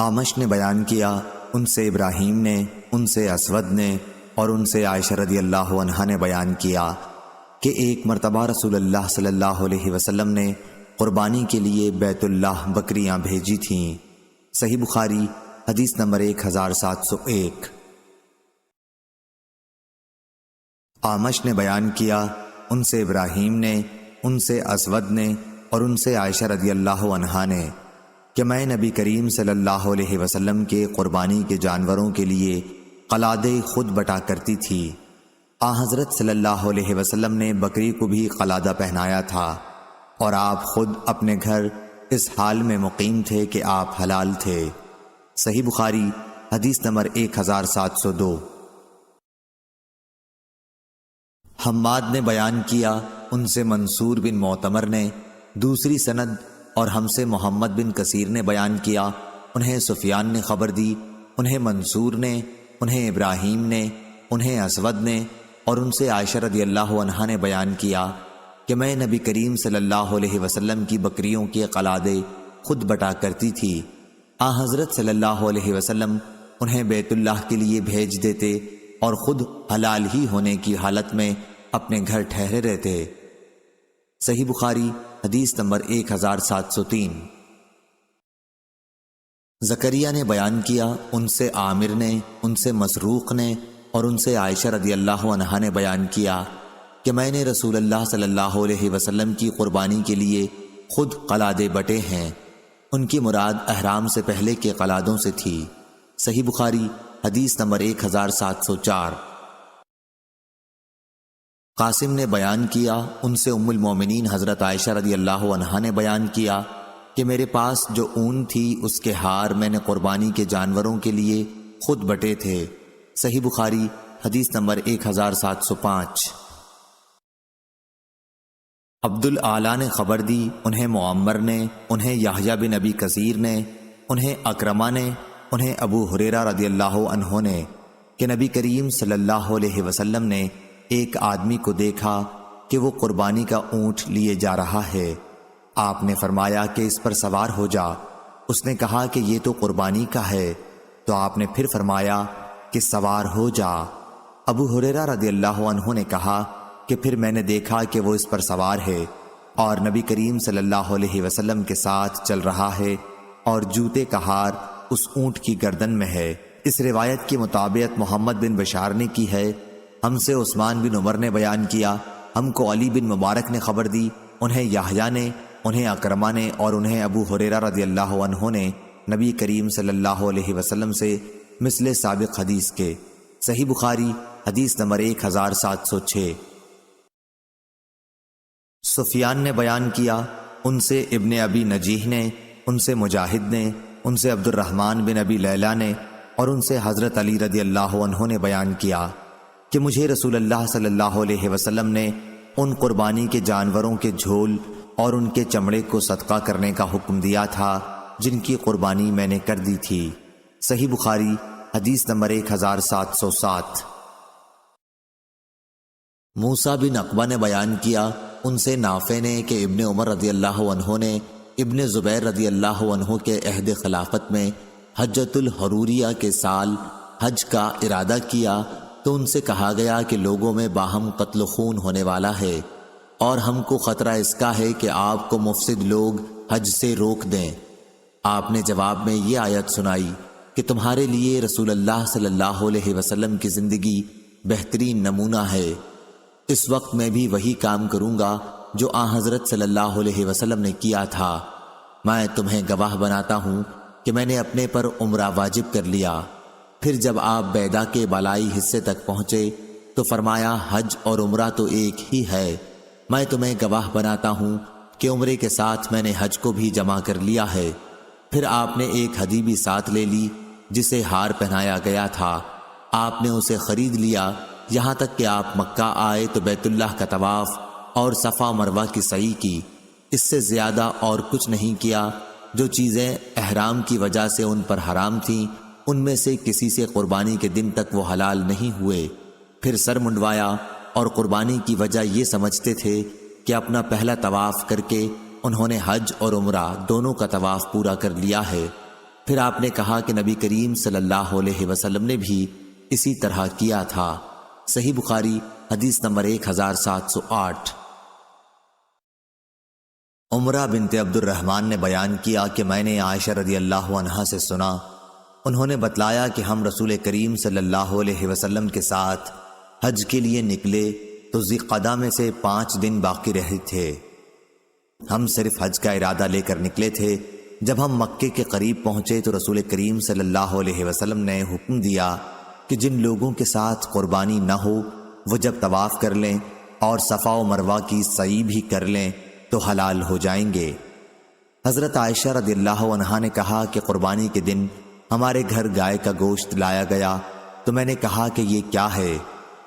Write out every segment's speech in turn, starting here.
آمش نے بیان کیا، ان سے ابراہیم نے، ان سے اسود نے اور ان سے عائشہ رضی اللہ عنہا نے بیان کیا کہ ایک مرتبہ رسول اللہ صلی اللہ علیہ وسلم نے قربانی کے لیے بیت اللہ بکریاں بھیجی تھیں۔ صحیح بخاری حدیث نمبر 1701۔ آمش نے بیان کیا، ان سے ابراہیم نے، ان سے اسود نے اور ان سے عائشہ رضی اللہ عنہا نے کہ میں نبی کریم صلی اللہ علیہ وسلم کے قربانی کے جانوروں کے لیے قلادے خود بٹا کرتی تھی۔ حضرت صلی اللہ علیہ وسلم نے بکری کو بھی قلادہ پہنایا تھا اور آپ خود اپنے گھر اس حال میں مقیم تھے کہ آپ حلال تھے۔ صحیح بخاری حدیث نمبر 1702۔ حماد نے بیان کیا، ان سے منصور بن معتمر نے دوسری سند اور ہم سے محمد بن کثیر نے بیان کیا، انہیں سفیان نے خبر دی، انہیں منصور نے، انہیں ابراہیم نے، انہیں اسود نے اور ان سے عائشہ رضی اللہ عنہا نے بیان کیا کہ میں نبی کریم صلی اللہ علیہ وسلم کی بکریوں کے قلادے خود بٹا کرتی تھی۔ حضرت صلی اللہ علیہ وسلم انہیں بیت اللہ کے لیے بھیج دیتے اور خود حلال ہی ہونے کی حالت میں اپنے گھر ٹھہرے رہتے۔ صحیح بخاری حدیث نمبر 1703۔ زکریہ نے بیان کیا، ان سے عامر نے، ان سے مسروق نے اور ان سے عائشہ رضی اللہ عنہا نے بیان کیا کہ میں نے رسول اللہ صلی اللہ علیہ وسلم کی قربانی کے لیے خود قلادے بٹے ہیں۔ ان کی مراد احرام سے پہلے کے قلادوں سے تھی۔ صحیح بخاری حدیث نمبر 1704۔ قاسم نے بیان کیا، ان سے ام المومنین حضرت عائشہ رضی اللہ عنہا نے بیان کیا کہ میرے پاس جو اون تھی اس کے ہار میں نے قربانی کے جانوروں کے لیے خود بٹے تھے۔ صحیح بخاری حدیث نمبر 1705۔ عبد الاعلیٰ نے خبر دی، انہیں معمر نے، انہیں یحییٰ بن ابی کثیر نے، انہیں اکرمہ نے، انہیں ابو ہریرہ رضی اللہ عنہ نے کہ نبی کریم صلی اللہ علیہ وسلم نے ایک آدمی کو دیکھا کہ وہ قربانی کا اونٹ لیے جا رہا ہے۔ آپ نے فرمایا کہ اس پر سوار ہو جا۔ اس نے کہا کہ یہ تو قربانی کا ہے، تو آپ نے پھر فرمایا کہ سوار ہو جا۔ ابو ہریرہ رضی اللہ عنہ نے کہا کہ پھر میں نے دیکھا کہ وہ اس پر سوار ہے اور نبی کریم صلی اللہ علیہ وسلم کے ساتھ چل رہا ہے اور جوتے کا ہار اس اونٹ کی گردن میں ہے۔ اس روایت کی مطابقت محمد بن بشار نے کی ہے۔ ہم سے عثمان بن عمر نے بیان کیا، ہم کو علی بن مبارک نے خبر دی، انہیں یحییٰ نے، انہیں اکرمہ نے اور انہیں ابو ہریرہ رضی اللہ عنہ نے نبی کریم صلی اللہ علیہ وسلم سے مثل سابق حدیث کے۔ صحیح بخاری حدیث نمبر 1706۔ سفیان نے بیان کیا، ان سے ابن ابی نجیح نے، ان سے مجاہد نے، ان سے عبد الرحمن بن ابی لیلہ نے اور ان سے حضرت علی رضی اللہ عنہ نے بیان کیا کہ مجھے رسول اللہ صلی اللہ علیہ وسلم نے ان قربانی کے جانوروں کے جھول اور ان کے چمڑے کو صدقہ کرنے کا حکم دیا تھا جن کی قربانی میں نے کر دی تھی۔ صحیح بخاری حدیث نمبر 1707۔ موسیٰ بن عقبہ نے بیان کیا، ان سے نافع نے کہ ابن عمر رضی اللہ عنہ نے ابن زبیر رضی اللہ عنہ کے عہد خلافت میں حجۃ الحروریہ کے سال حج کا ارادہ کیا تو ان سے کہا گیا کہ لوگوں میں باہم قتل خون ہونے والا ہے اور ہم کو خطرہ اس کا ہے کہ آپ کو مفسد لوگ حج سے روک دیں۔ آپ نے جواب میں یہ آیت سنائی کہ تمہارے لیے رسول اللہ صلی اللہ علیہ وسلم کی زندگی بہترین نمونہ ہے۔ اس وقت میں بھی وہی کام کروں گا جو حضرت صلی اللہ علیہ وسلم نے کیا تھا۔ میں تمہیں گواہ بناتا ہوں کہ میں نے اپنے پر عمرہ واجب کر لیا۔ پھر جب آپ بیدا کے بالائی حصے تک پہنچے تو فرمایا حج اور عمرہ تو ایک ہی ہے۔ میں تمہیں گواہ بناتا ہوں کہ عمرے کے ساتھ میں نے حج کو بھی جمع کر لیا ہے۔ پھر آپ نے ایک ہدی بھی ساتھ لے لی جسے ہار پہنایا گیا تھا۔ آپ نے اسے خرید لیا یہاں تک کہ آپ مکہ آئے تو بیت اللہ کا طواف اور صفا مروہ کی سعی کی۔ اس سے زیادہ اور کچھ نہیں کیا۔ جو چیزیں احرام کی وجہ سے ان پر حرام تھیں ان میں سے کسی سے قربانی کے دن تک وہ حلال نہیں ہوئے۔ پھر سر منڈوایا اور قربانی کی وجہ یہ سمجھتے تھے کہ اپنا پہلا طواف کر کے انہوں نے حج اور عمرہ دونوں کا طواف پورا کر لیا ہے۔ پھر آپ نے کہا کہ نبی کریم صلی اللہ علیہ وسلم نے بھی اسی طرح کیا تھا۔ صحیح بخاری حدیث نمبر 1708۔ عمرہ بنت عبد الرحمن نے بیان کیا کہ میں نے عائشہ رضی اللہ عنہا سے سنا، انہوں نے بتلایا کہ ہم رسول کریم صلی اللہ علیہ وسلم کے ساتھ حج کے لیے نکلے تو ذی القعدہ میں سے 5 دن باقی رہے تھے۔ ہم صرف حج کا ارادہ لے کر نکلے تھے۔ جب ہم مکے کے قریب پہنچے تو رسول کریم صلی اللہ علیہ وسلم نے حکم دیا کہ جن لوگوں کے ساتھ قربانی نہ ہو وہ جب طواف کر لیں اور صفا و مروہ کی سعی بھی کر لیں تو حلال ہو جائیں گے۔ حضرت عائشہ رضی اللہ عنہا نے کہا کہ قربانی کے دن ہمارے گھر گائے کا گوشت لایا گیا تو میں نے کہا کہ یہ کیا ہے؟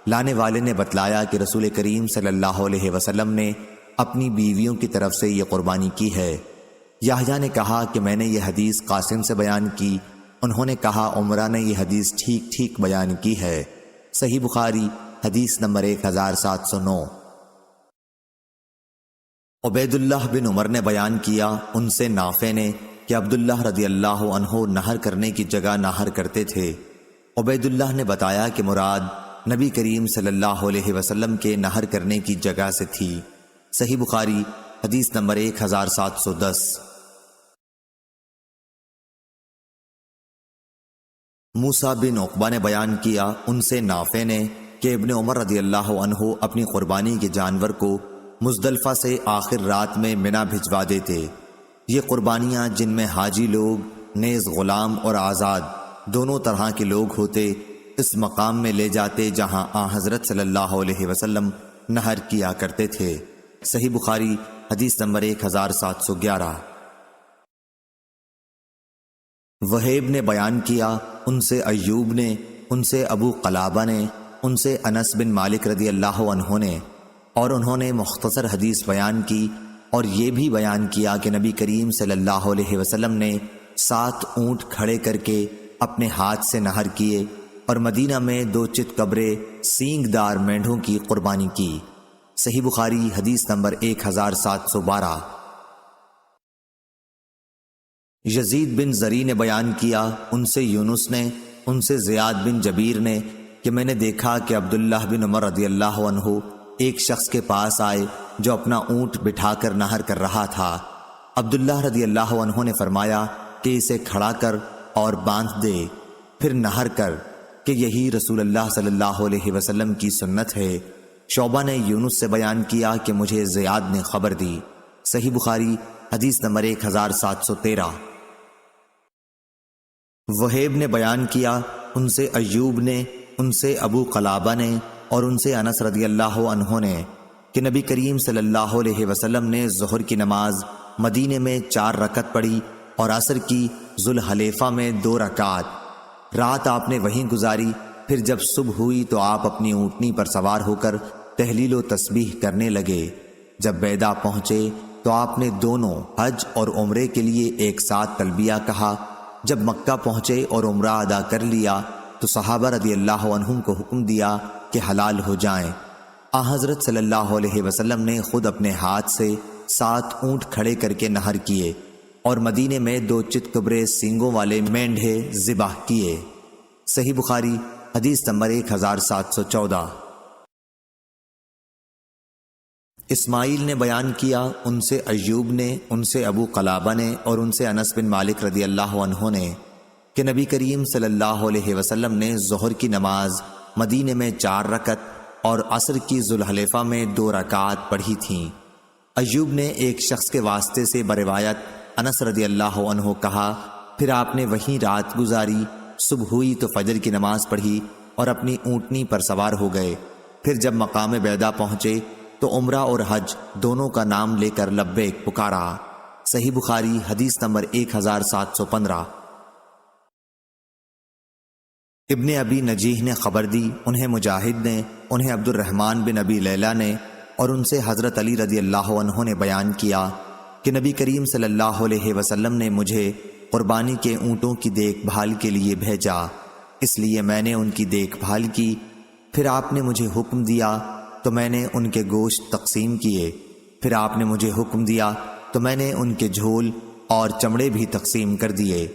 لانے والے نے بتلایا کہ رسول کریم صلی اللہ علیہ وسلم نے اپنی بیویوں کی طرف سے یہ قربانی کی ہے۔ یحییٰ نے کہا کہ میں نے یہ حدیث قاسم سے بیان کی، انہوں نے کہا عمرہ نے یہ حدیث ٹھیک بیان کی ہے۔ صحیح بخاری حدیث نمبر 1709۔ عبید اللہ بن عمر نے بیان کیا، ان سے نافع نے کہ عبداللہ رضی اللہ عنہ نہر کرنے کی جگہ نہر کرتے تھے۔ عبید اللہ نے بتایا کہ مراد نبی کریم صلی اللہ علیہ وسلم کے نہر کرنے کی جگہ سے تھی۔ صحیح بخاری حدیث نمبر 1710۔ موسیٰ بن عقبہ نے بیان کیا، ان سے نافع نے کہ ابن عمر رضی اللہ عنہ اپنی قربانی کے جانور کو مزدلفہ سے آخر رات میں منی بھجوا دیتے۔ یہ قربانیاں جن میں حاجی لوگ نیز غلام اور آزاد دونوں طرح کے لوگ ہوتے اس مقام میں لے جاتے جہاں حضرت صلی اللہ علیہ وسلم نہر کیا کرتے تھے۔ صحیح بخاری حدیث نمبر 1711۔ وہیب نے بیان کیا، ان سے ایوب نے، ان سے ابو قلابہ نے، ان سے انس بن مالک رضی اللہ عنہ نے، اور انہوں نے مختصر حدیث بیان کی اور یہ بھی بیان کیا کہ نبی کریم صلی اللہ علیہ وسلم نے 7 اونٹ کھڑے کر کے اپنے ہاتھ سے نہر کیے اور مدینہ میں 2 چت قبرے سینگ دار مینڈھوں کی قربانی کی۔ صحیح بخاری حدیث نمبر 1712۔ یزید بن زری نے بیان کیا، ان سے یونس نے، ان سے زیاد بن جبیر نے کہ میں نے دیکھا کہ عبداللہ بن عمر رضی اللہ عنہ ایک شخص کے پاس آئے جو اپنا اونٹ بٹھا کر نہر کر رہا تھا۔ عبداللہ رضی اللہ عنہ نے فرمایا کہ اسے کھڑا کر اور باندھ دے، پھر نہر کر، کہ یہی رسول اللہ صلی اللہ علیہ وسلم کی سنت ہے۔ شعبہ نے یونس سے بیان کیا کہ مجھے زیاد نے خبر دی۔ صحیح بخاری حدیث نمبر 1713۔ وہیب نے بیان کیا، ان سے ایوب نے، ان سے ابو قلابہ نے اور ان سے انس رضی اللہ عنہ نے کہ نبی کریم صلی اللہ علیہ وسلم نے ظہر کی نماز مدینے میں 4 رکعت پڑھی اور عصر کی ذوالحلیفہ میں 2 رکعت۔ رات آپ نے وہیں گزاری، پھر جب صبح ہوئی تو آپ اپنی اونٹنی پر سوار ہو کر تہلیل و تسبیح کرنے لگے۔ جب بیدا پہنچے تو آپ نے دونوں حج اور عمرے کے لیے ایک ساتھ تلبیہ کہا۔ جب مکہ پہنچے اور عمرہ ادا کر لیا تو صحابہ رضی اللہ عنہم کو حکم دیا کہ حلال ہو جائیں۔ حضرت صلی اللہ علیہ وسلم نے خود اپنے ہاتھ سے 7 اونٹ کھڑے کر کے نہر کیے اور مدینے میں 2 چت قبرے سینگوں والے مینڈھے ذبح کیے۔ صحیح بخاری حدیث نمبر 1714۔ اسماعیل نے بیان کیا، ان سے ایوب نے، ان سے ابو قلابہ نے اور ان سے انس بن مالک رضی اللہ عنہ نے کہ نبی کریم صلی اللہ علیہ وسلم نے ظہر کی نماز مدینے میں 4 رکعت اور عصر کی ذوالحلیفہ میں 2 رکعات پڑھی تھیں۔ ایوب نے ایک شخص کے واسطے سے بروایت انس رضی اللہ عنہ کہا، پھر آپ نے وہیں رات گزاری، صبح ہوئی تو فجر کی نماز پڑھی اور اپنی اونٹنی پر سوار ہو گئے۔ پھر جب مقام بیدا پہنچے تو عمرہ اور حج دونوں کا نام لے کر لبیک پکارا۔ صحیح بخاری حدیث نمبر 1715۔ ابن ابی نجیح نے خبر دی، انہیں مجاہد نے، انہیں عبد الرحمن بن ابی لیلہ نے اور ان سے حضرت علی رضی اللہ عنہ نے بیان کیا کہ نبی کریم صلی اللہ علیہ وسلم نے مجھے قربانی کے اونٹوں کی دیکھ بھال کے لیے بھیجا، اس لیے میں نے ان کی دیکھ بھال کی۔ پھر آپ نے مجھے حکم دیا تو میں نے ان کے گوشت تقسیم کیے، پھر آپ نے مجھے حکم دیا تو میں نے ان کے جھول اور چمڑے بھی تقسیم کر دیے۔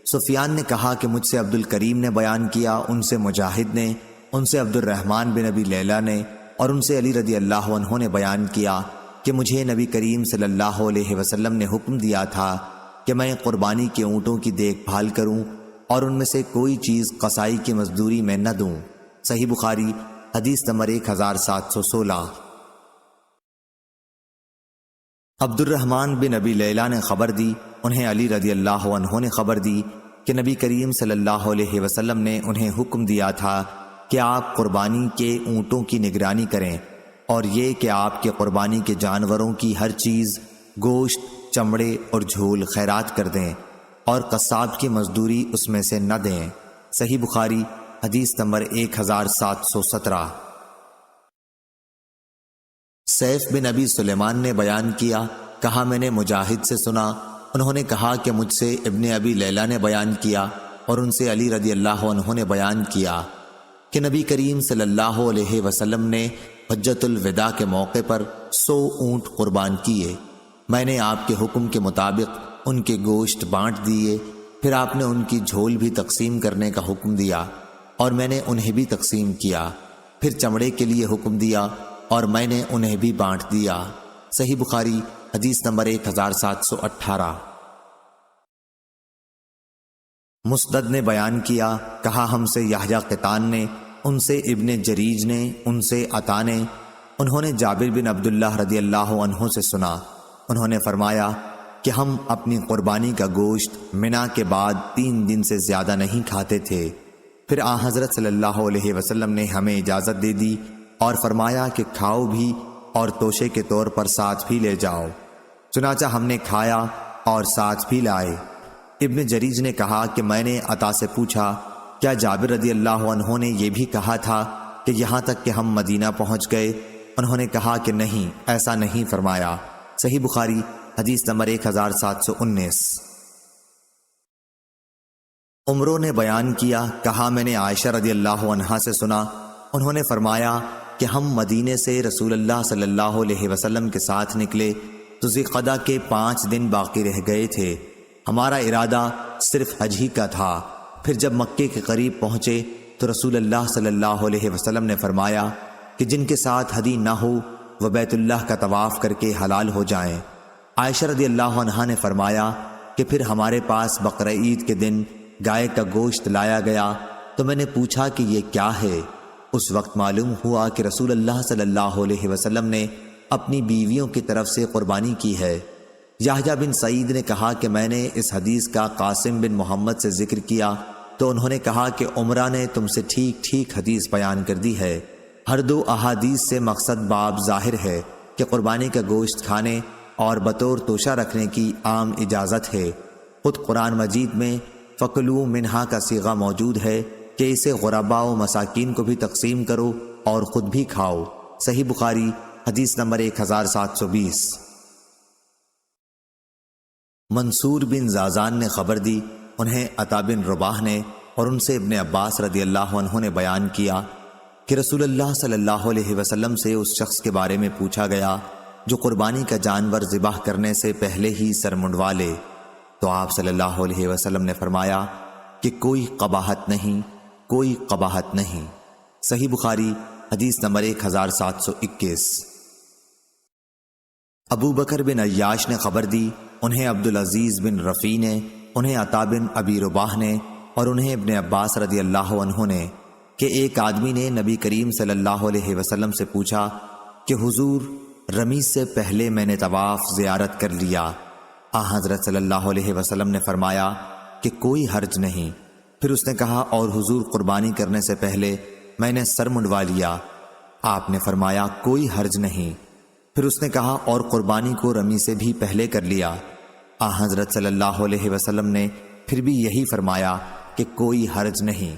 سفیان نے کہا کہ مجھ سے عبد الکریم نے بیان کیا، ان سے مجاہد نے، ان سے عبد الرحمن بن ابی لیلہ نے، اور ان سے علی رضی اللہ عنہ نے بیان کیا کہ مجھے نبی کریم صلی اللہ علیہ وسلم نے حکم دیا تھا کہ میں قربانی کے اونٹوں کی دیکھ بھال کروں اور ان میں سے کوئی چیز قصائی کی مزدوری میں نہ دوں۔ صحیح بخاری حدیث نمبر 1716۔ عبد الرحمن بن ابی لیلہ نے خبر دی، انہیں علی رضی اللہ عنہ نے خبر دی کہ نبی کریم صلی اللہ علیہ وسلم نے انہیں حکم دیا تھا کہ آپ قربانی کے اونٹوں کی نگرانی کریں، اور یہ کہ آپ کے قربانی کے جانوروں کی ہر چیز، گوشت، چمڑے اور جھول خیرات کر دیں، اور قصاب کی مزدوری اس میں سے نہ دیں۔ صحیح بخاری حدیث نمبر 1717۔ سیف بن ابی سلیمان نے بیان کیا، کہا میں نے مجاہد سے سنا، انہوں نے کہا کہ مجھ سے ابن ابی لیلہ نے بیان کیا اور ان سے علی رضی اللہ عنہ نے بیان کیا کہ نبی کریم صلی اللہ علیہ وسلم نے حجۃ الوداع کے موقع پر 100 اونٹ قربان کیے۔ میں نے آپ کے حکم کے مطابق ان کے گوشت بانٹ دیے، پھر آپ نے ان کی جھول بھی تقسیم کرنے کا حکم دیا اور میں نے انہیں بھی تقسیم کیا، پھر چمڑے کے لیے حکم دیا اور میں نے انہیں بھی بانٹ دیا۔ صحیح بخاری حدیث نمبر 1718۔ مسدد نے بیان کیا، کہا ہم سے یحییٰ قطان نے، ان سے ابن جریج نے، ان سے عطا نے، انہوں نے جابر بن عبداللہ رضی اللہ عنہ سے سنا، انہوں نے فرمایا کہ ہم اپنی قربانی کا گوشت منا کے بعد 3 دن سے زیادہ نہیں کھاتے تھے، پھر آن حضرت صلی اللہ علیہ وسلم نے ہمیں اجازت دے دی اور فرمایا کہ کھاؤ بھی اور توشے کے طور پر ساتھ بھی لے جاؤ، چنانچہ ہم نے کھایا اور ساتھ بھی لائے۔ ابن جریج نے کہا کہ میں نے عطا سے پوچھا، کیا جابر رضی اللہ عنہ نے یہ بھی کہا تھا کہ یہاں تک کہ ہم مدینہ پہنچ گئے؟ انہوں نے کہا کہ نہیں، ایسا نہیں فرمایا۔ صحیح بخاری حدیث نمبر 1719۔ عمرو نے بیان کیا، کہا میں نے عائشہ رضی اللہ عنہا سے سنا، انہوں نے فرمایا کہ ہم مدینے سے رسول اللہ صلی اللہ علیہ وسلم کے ساتھ نکلے تو ذوالقعدہ کے 5 دن باقی رہ گئے تھے، ہمارا ارادہ صرف حج ہی کا تھا۔ پھر جب مکے کے قریب پہنچے تو رسول اللہ صلی اللہ علیہ وسلم نے فرمایا کہ جن کے ساتھ ہدی نہ ہو وہ بیت اللہ کا طواف کر کے حلال ہو جائیں۔ عائشہ رضی اللہ عنہا نے فرمایا کہ پھر ہمارے پاس بقرہ عید کے دن گائے کا گوشت لایا گیا تو میں نے پوچھا کہ یہ کیا ہے؟ اس وقت معلوم ہوا کہ رسول اللہ صلی اللہ علیہ وسلم نے اپنی بیویوں کی طرف سے قربانی کی ہے۔ یحییٰ بن سعید نے کہا کہ میں نے اس حدیث کا قاسم بن محمد سے ذکر کیا تو انہوں نے کہا کہ عمرہ نے تم سے ٹھیک ٹھیک حدیث بیان کر دی ہے۔ ہر 2 احادیث سے مقصد باب ظاہر ہے کہ قربانی کا گوشت کھانے اور بطور توشہ رکھنے کی عام اجازت ہے۔ خود قرآن مجید میں فَكُلُوا مِنْهَا کا صیغہ موجود ہے کہ اسے غرباء و مساکین کو بھی تقسیم کرو اور خود بھی کھاؤ۔ صحیح بخاری حدیث نمبر 1720۔ منصور بن زازان نے خبر دی، انہیں عطا بن رباح نے اور ان سے ابن عباس رضی اللہ عنہ نے بیان کیا کہ رسول اللہ صلی اللہ علیہ وسلم سے اس شخص کے بارے میں پوچھا گیا جو قربانی کا جانور ذبح کرنے سے پہلے ہی سر منڈوا لے، تو آپ صلی اللہ علیہ وسلم نے فرمایا کہ کوئی قباحت نہیں، کوئی قباحت نہیں۔ صحیح بخاری حدیث نمبر 1721۔ ابو بکر بن عیاش نے خبر دی، انہیں عبدالعزیز بن رفیع نے، انہیں عطا بن ابی رباح نے اور انہیں ابن عباس رضی اللہ عنہ نے کہ ایک آدمی نے نبی کریم صلی اللہ علیہ وسلم سے پوچھا کہ حضور رمی سے پہلے میں نے طواف زیارت کر لیا۔ حضرت صلی اللہ علیہ وسلم نے فرمایا کہ کوئی حرج نہیں۔ پھر اس نے کہا اور حضور قربانی کرنے سے پہلے میں نے سر منڈوا لیا۔ آپ نے فرمایا کوئی حرج نہیں۔ پھر اس نے کہا اور قربانی کو رمی سے بھی پہلے کر لیا۔ حضرت صلی اللہ علیہ وسلم نے پھر بھی یہی فرمایا کہ کوئی حرج نہیں۔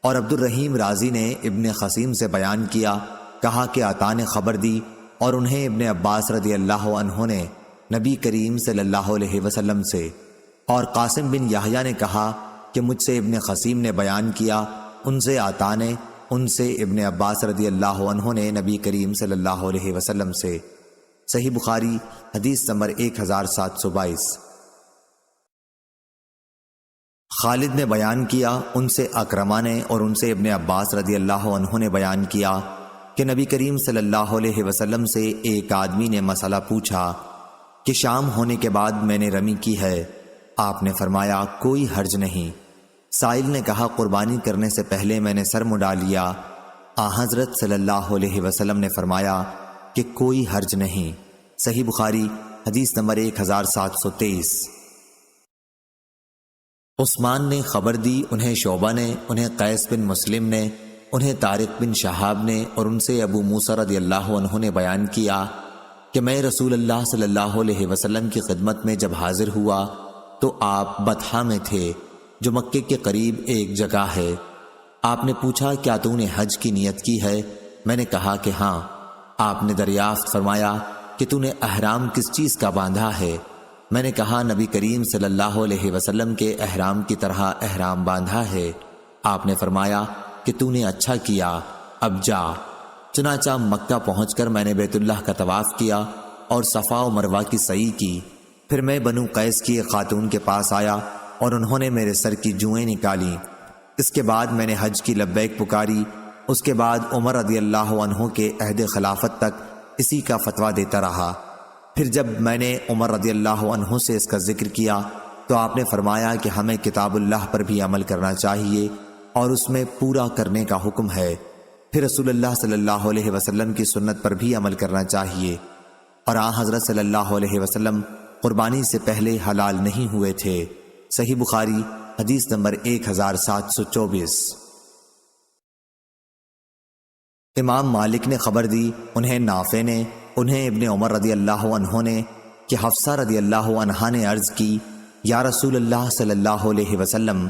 اور عبد الرحیم رازی نے ابن خسیم سے بیان کیا، کہا کہ عطا نے خبر دی اور انہیں ابن عباس رضی اللہ عنہ نے نبی کریم صلی اللہ علیہ وسلم سے، اور قاسم بن یحییٰ نے کہا کہ مجھ سے ابن خسیم نے بیان کیا، ان سے عطا نے، ان سے ابن عباس رضی اللہ عنہ نے نبی کریم صلی اللہ علیہ وسلم سے۔ صحیح بخاری حدیث نمبر 1722۔ خالد نے بیان کیا ان سے اکرمہ نے اور ان سے ابن عباس رضی اللہ عنہ نے بیان کیا کہ نبی کریم صلی اللہ علیہ وسلم سے ایک آدمی نے مسئلہ پوچھا کہ شام ہونے کے بعد میں نے رمی کی ہے، آپ نے فرمایا کوئی حرج نہیں۔ سائل نے کہا قربانی کرنے سے پہلے میں نے سر مڈا لیا، حضرت صلی اللہ علیہ وسلم نے فرمایا کہ کوئی حرج نہیں۔ صحیح بخاری حدیث نمبر 1723۔ عثمان نے خبر دی، انہیں شعبہ نے، انہیں قیس بن مسلم نے، انہیں طارق بن شہاب نے اور ان سے ابو موسیٰ رضی اللہ عنہ نے بیان کیا کہ میں رسول اللہ صلی اللہ علیہ وسلم کی خدمت میں جب حاضر ہوا تو آپ بطحا میں تھے جو مکے کے قریب ایک جگہ ہے۔ آپ نے پوچھا کیا تو نے حج کی نیت کی ہے؟ میں نے کہا کہ ہاں۔ آپ نے دریافت فرمایا کہ تو نے احرام کس چیز کا باندھا ہے؟ میں نے کہا نبی کریم صلی اللہ علیہ وسلم کے احرام کی طرح احرام باندھا ہے۔ آپ نے فرمایا کہ تو نے اچھا کیا، اب جا۔ چنانچہ مکہ پہنچ کر میں نے بیت اللہ کا طواف کیا اور صفا و مروہ کی سعی کی۔ پھر میں بنو قیس کی ایک خاتون کے پاس آیا اور انہوں نے میرے سر کی جوئیں نکالیں۔ اس کے بعد میں نے حج کی لبیک پکاری۔ اس کے بعد عمر رضی اللہ عنہ کے عہد خلافت تک اسی کا فتویٰ دیتا رہا۔ پھر جب میں نے عمر رضی اللہ عنہ سے اس کا ذکر کیا تو آپ نے فرمایا کہ ہمیں کتاب اللہ پر بھی عمل کرنا چاہیے اور اس میں پورا کرنے کا حکم ہے۔ پھر رسول اللہ صلی اللہ علیہ وسلم کی سنت پر بھی عمل کرنا چاہیے، اور حضرت صلی اللہ علیہ وسلم قربانی سے پہلے حلال نہیں ہوئے تھے۔ صحیح بخاری حدیث نمبر 1724۔ امام مالک نے خبر دی، انہیں نافع نے، انہیں ابن عمر رضی اللہ عنہ نے کہ حفصہ رضی اللہ عنہا نے عرض کی یا رسول اللہ صلی اللہ علیہ وسلم،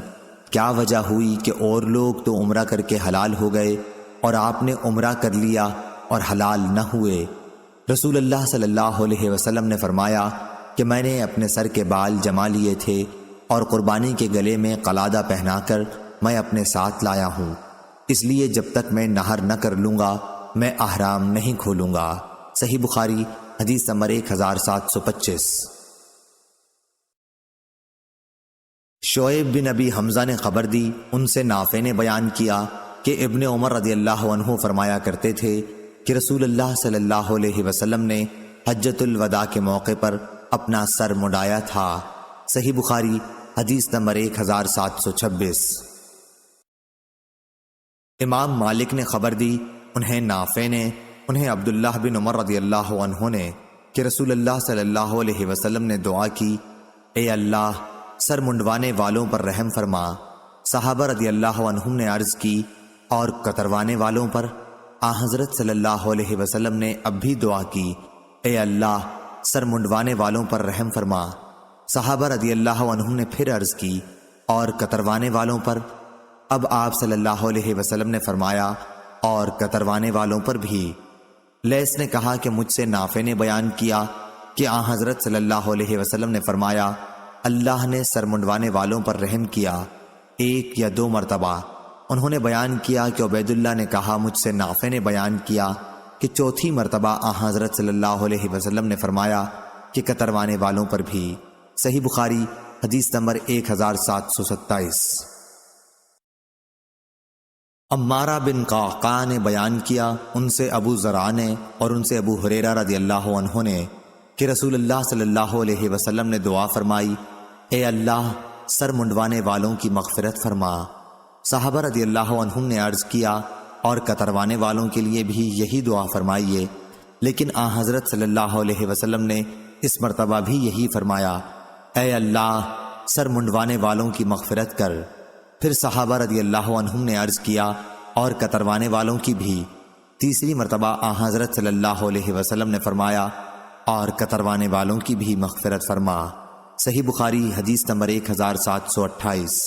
کیا وجہ ہوئی کہ اور لوگ تو عمرہ کر کے حلال ہو گئے اور آپ نے عمرہ کر لیا اور حلال نہ ہوئے؟ رسول اللہ صلی اللہ علیہ وسلم نے فرمایا کہ میں نے اپنے سر کے بال جما لیے تھے اور قربانی کے گلے میں قلادہ پہنا کر میں اپنے ساتھ لایا ہوں، اس لیے جب تک میں نہر نہ کر لوں گا میں احرام نہیں کھولوں گا۔ صحیح بخاری حدیث نمبر 1725۔ شعیب بن ابی حمزہ نے خبر دی، ان سے نافع نے بیان کیا کہ ابن عمر رضی اللہ عنہ فرمایا کرتے تھے کہ رسول اللہ صلی اللہ علیہ وسلم نے حجۃ الوداع کے موقع پر اپنا سر مڈایا تھا۔ صحیح بخاری حدیث نمبر 1726۔ امام مالک نے خبر دی، انہیں نافع نے، انہیں عبداللہ بن عمر رضی اللہ عنہ نے کہ رسول اللہ صلی اللہ علیہ وسلم نے دعا کی، اے اللہ سر منڈوانے والوں پر رحم فرما۔ صحابہ رضی اللہ عنہم نے عرض کی اور کتروانے والوں پر؟ حضرت صلی اللہ علیہ وسلم نے اب بھی دعا کی، اے اللہ سر منڈوانے والوں پر رحم فرما۔ صحابہ رضی اللہ عنہم نے پھر عرض کی اور کتروانے والوں پر؟ اب آپ صلی اللہ علیہ وسلم نے فرمایا اور کتروانے والوں پر بھی۔ لیث نے کہا کہ مجھ سے نافع نے بیان کیا کہ حضرت صلی اللہ علیہ وسلم نے فرمایا اللہ نے سر منڈوانے والوں پر رحم کیا 1 یا 2 مرتبہ۔ انہوں نے بیان کیا کہ عبید اللہ نے کہا مجھ سے نافع نے بیان کیا کہ 4تھی مرتبہ حضرت صلی اللہ علیہ وسلم نے فرمایا کہ کتروانے والوں پر بھی۔ صحیح بخاری حدیث نمبر 1727۔ عمارہ بن قعقاع نے بیان کیا، ان سے ابو زرع نے اور ان سے ابو ہریرہ رضی اللہ عنہ نے کہ رسول اللہ صلی اللہ علیہ وسلم نے دعا فرمائی، اے اللہ سر منڈوانے والوں کی مغفرت فرما۔ صحابہ رضی اللہ عنہم نے عرض کیا اور کتروانے والوں کے لیے بھی یہی دعا فرمائیے، لیکن حضرت صلی اللہ علیہ وسلم نے اس مرتبہ بھی یہی فرمایا، اے اللہ سر منڈوانے والوں کی مغفرت کر۔ پھر صحابہ رضی اللہ عنہم نے عرض کیا اور کتروانے والوں کی بھی۔ تیسری مرتبہ حضرت صلی اللہ علیہ وسلم نے فرمایا اور کتروانے والوں کی بھی مغفرت فرما۔ صحیح بخاری حدیث نمبر 1728۔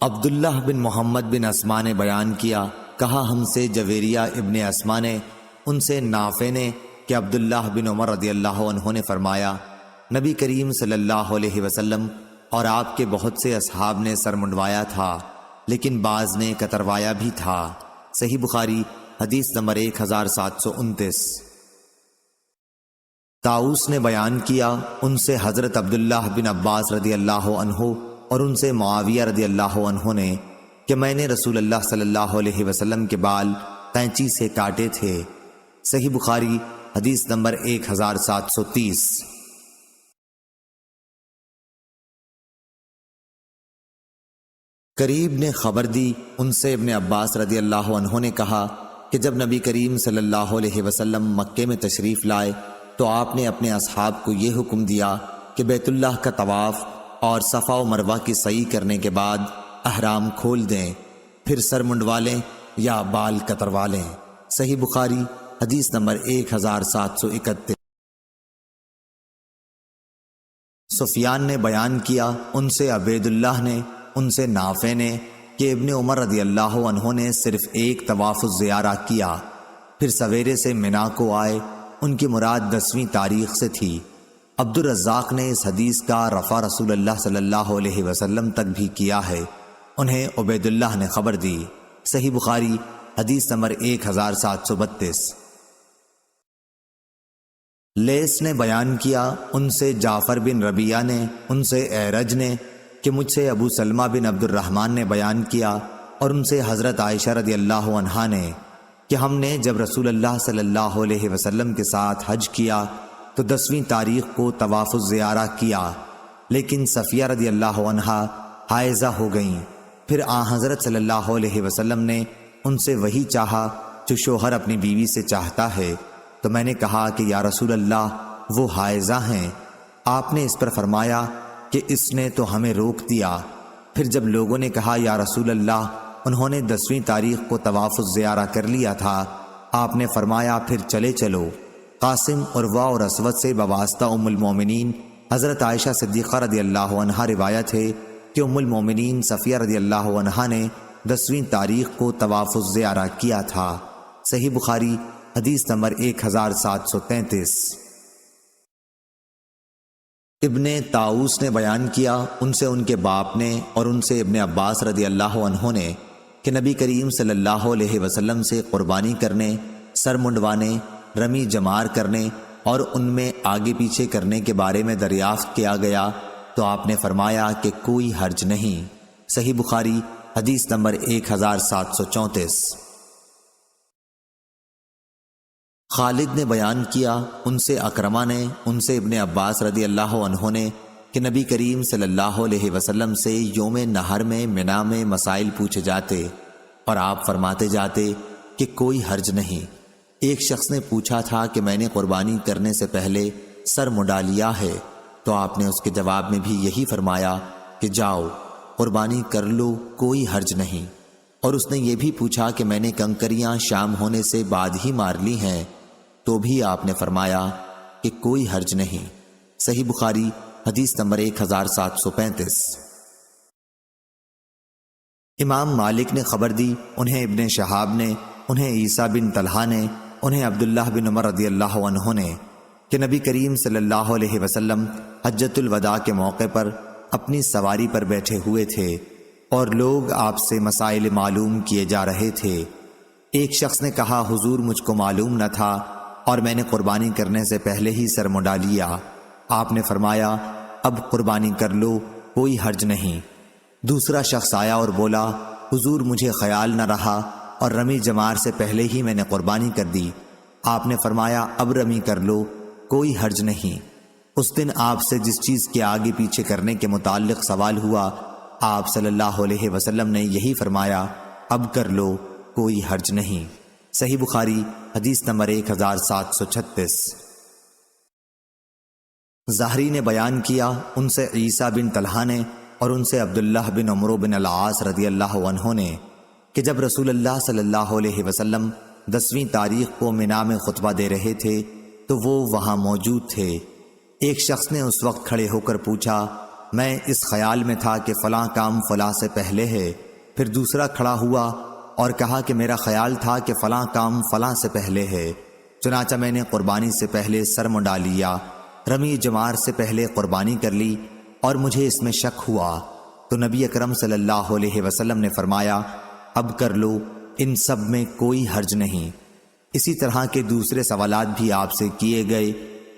عبداللہ بن محمد بن اسما نے بیان کیا، کہا ہم سے جویریہ ابن اسما نے، ان سے نافع نے کہ عبداللہ بن عمر رضی اللہ عنہ نے فرمایا نبی کریم صلی اللہ علیہ وسلم اور آپ کے بہت سے اصحاب نے سر منڈوایا تھا، لیکن بعض نے کتروایا بھی تھا۔ صحیح بخاری حدیث نمبر 1729۔ طاؤس نے بیان کیا، ان سے حضرت عبداللہ بن عباس رضی اللہ عنہ اور ان سے معاویہ رضی اللہ عنہ نے کہ میں نے رسول اللہ صلی اللہ علیہ وسلم کے بال قینچی سے کاٹے تھے۔ صحیح بخاری حدیث نمبر 1730۔ قریب نے خبر دی، ان سے ابن عباس رضی اللہ عنہ نے کہا کہ جب نبی کریم صلی اللہ علیہ وسلم مکے میں تشریف لائے تو آپ نے اپنے اصحاب کو یہ حکم دیا کہ بیت اللہ کا طواف اور صفا و مروہ کی سعی کرنے کے بعد احرام کھول دیں، پھر سر منڈوا لیں یا بال کتروا لیں۔ صحیح بخاری حدیث نمبر 1731۔ سفیان نے بیان کیا، ان سے عبید اللہ نے، ان سے نافع نے کہ ابن عمر رضی اللہ عنہ نے صرف ایک طواف الزیارہ کیا، پھر سویرے سے منا کو آئے۔ ان کی مراد 10ویں تاریخ سے تھی۔ عبد الرزاق نے اس حدیث کا رفع رسول اللہ صلی اللہ علیہ وسلم تک بھی کیا ہے، انہیں عبید اللہ نے خبر دی۔ صحیح بخاری حدیث نمبر 1732۔ لیث نے بیان کیا، ان سے جعفر بن ربیعہ نے، ان سے اعرج نے کہ مجھ سے ابو سلمہ بن عبد الرحمن نے بیان کیا، اور ان سے حضرت عائشہ رضی اللہ عنہا نے کہ ہم نے جب رسول اللہ صلی اللہ علیہ وسلم کے ساتھ حج کیا تو 10ویں تاریخ کو طواف الزیارہ کیا، لیکن صفیہ رضی اللہ عنہا حائضہ ہو گئیں۔ پھر حضرت صلی اللہ علیہ وسلم نے ان سے وہی چاہا جو شوہر اپنی بیوی سے چاہتا ہے، تو میں نے کہا کہ یا رسول اللہ وہ حائضہ ہیں۔ آپ نے اس پر فرمایا کہ اس نے تو ہمیں روک دیا۔ پھر جب لوگوں نے کہا یا رسول اللہ انہوں نے 10ویں تاریخ کو طواف الزیارہ کر لیا تھا، آپ نے فرمایا پھر چلے چلو۔ قاسم، عروہ اور اسود سے بواسطہ ام المومنین حضرت عائشہ صدیقہ رضی اللہ عنہا روایت ہے کہ ام المومنین صفیہ رضی اللہ عنہا نے 10ویں تاریخ کو طواف الزیارہ کیا تھا۔ صحیح بخاری حدیث نمبر 1733۔ ابن طاؤس نے بیان کیا، ان سے ان کے باپ نے اور ان سے ابن عباس رضی اللہ عنہ نے کہ نبی کریم صلی اللہ علیہ وسلم سے قربانی کرنے، سر منڈوانے، رمی جمار کرنے اور ان میں آگے پیچھے کرنے کے بارے میں دریافت کیا گیا تو آپ نے فرمایا کہ کوئی حرج نہیں۔ صحیح بخاری حدیث نمبر 1734۔ خالد نے بیان کیا، ان سے اکرمہ نے، ان سے ابن عباس رضی اللہ عنہ نے کہ نبی کریم صلی اللہ علیہ وسلم سے یوم نہر میں منا میں مسائل پوچھے جاتے اور آپ فرماتے جاتے کہ کوئی حرج نہیں۔ ایک شخص نے پوچھا تھا کہ میں نے قربانی کرنے سے پہلے سر منڈا لیا ہے، تو آپ نے اس کے جواب میں بھی یہی فرمایا کہ جاؤ قربانی کر لو، کوئی حرج نہیں۔ اور اس نے یہ بھی پوچھا کہ میں نے کنکریاں شام ہونے سے بعد ہی مار لی ہیں، تو بھی آپ نے فرمایا کہ کوئی حرج نہیں۔ صحیح بخاری حدیث نمبر 1735۔ امام مالک نے خبر دی، انہیں ابن شہاب نے، انہیں عیسیٰ بن طلحہ نے، انہیں عبداللہ بن عمر رضی اللہ عنہ نے کہ نبی کریم صلی اللہ علیہ وسلم حجۃ الوداع کے موقع پر اپنی سواری پر بیٹھے ہوئے تھے اور لوگ آپ سے مسائل معلوم کیے جا رہے تھے۔ ایک شخص نے کہا حضور مجھ کو معلوم نہ تھا اور میں نے قربانی کرنے سے پہلے ہی سر منڈا لیا۔ آپ نے فرمایا اب قربانی کر لو، کوئی حرج نہیں۔ دوسرا شخص آیا اور بولا حضور مجھے خیال نہ رہا اور رمی جمار سے پہلے ہی میں نے قربانی کر دی۔ آپ نے فرمایا اب رمی کر لو، کوئی حرج نہیں۔ اس دن آپ سے جس چیز کے آگے پیچھے کرنے کے متعلق سوال ہوا، آپ صلی اللہ علیہ وسلم نے یہی فرمایا اب کر لو، کوئی حرج نہیں۔ صحیح بخاری حدیث نمبر 1736۔ زہری نے بیان کیا، ان سے عیسیٰ بن طلحہ نے اور ان سے عبداللہ بن عمرو بن العاص رضی اللہ عنہ نے کہ جب رسول اللہ صلی اللہ علیہ وسلم 10ویں تاریخ کو منا میں خطبہ دے رہے تھے تو وہ وہاں موجود تھے۔ ایک شخص نے اس وقت کھڑے ہو کر پوچھا میں اس خیال میں تھا کہ فلاں کام فلاں سے پہلے ہے۔ پھر دوسرا کھڑا ہوا اور کہا کہ میرا خیال تھا کہ فلاں کام فلاں سے پہلے ہے، چنانچہ میں نے قربانی سے پہلے سر منڈا لیا، رمی جمار سے پہلے قربانی کر لی اور مجھے اس میں شک ہوا، تو نبی اکرم صلی اللہ علیہ وسلم نے فرمایا اب کر لو، ان سب میں کوئی حرج نہیں۔ اسی طرح کے دوسرے سوالات بھی آپ سے کیے گئے،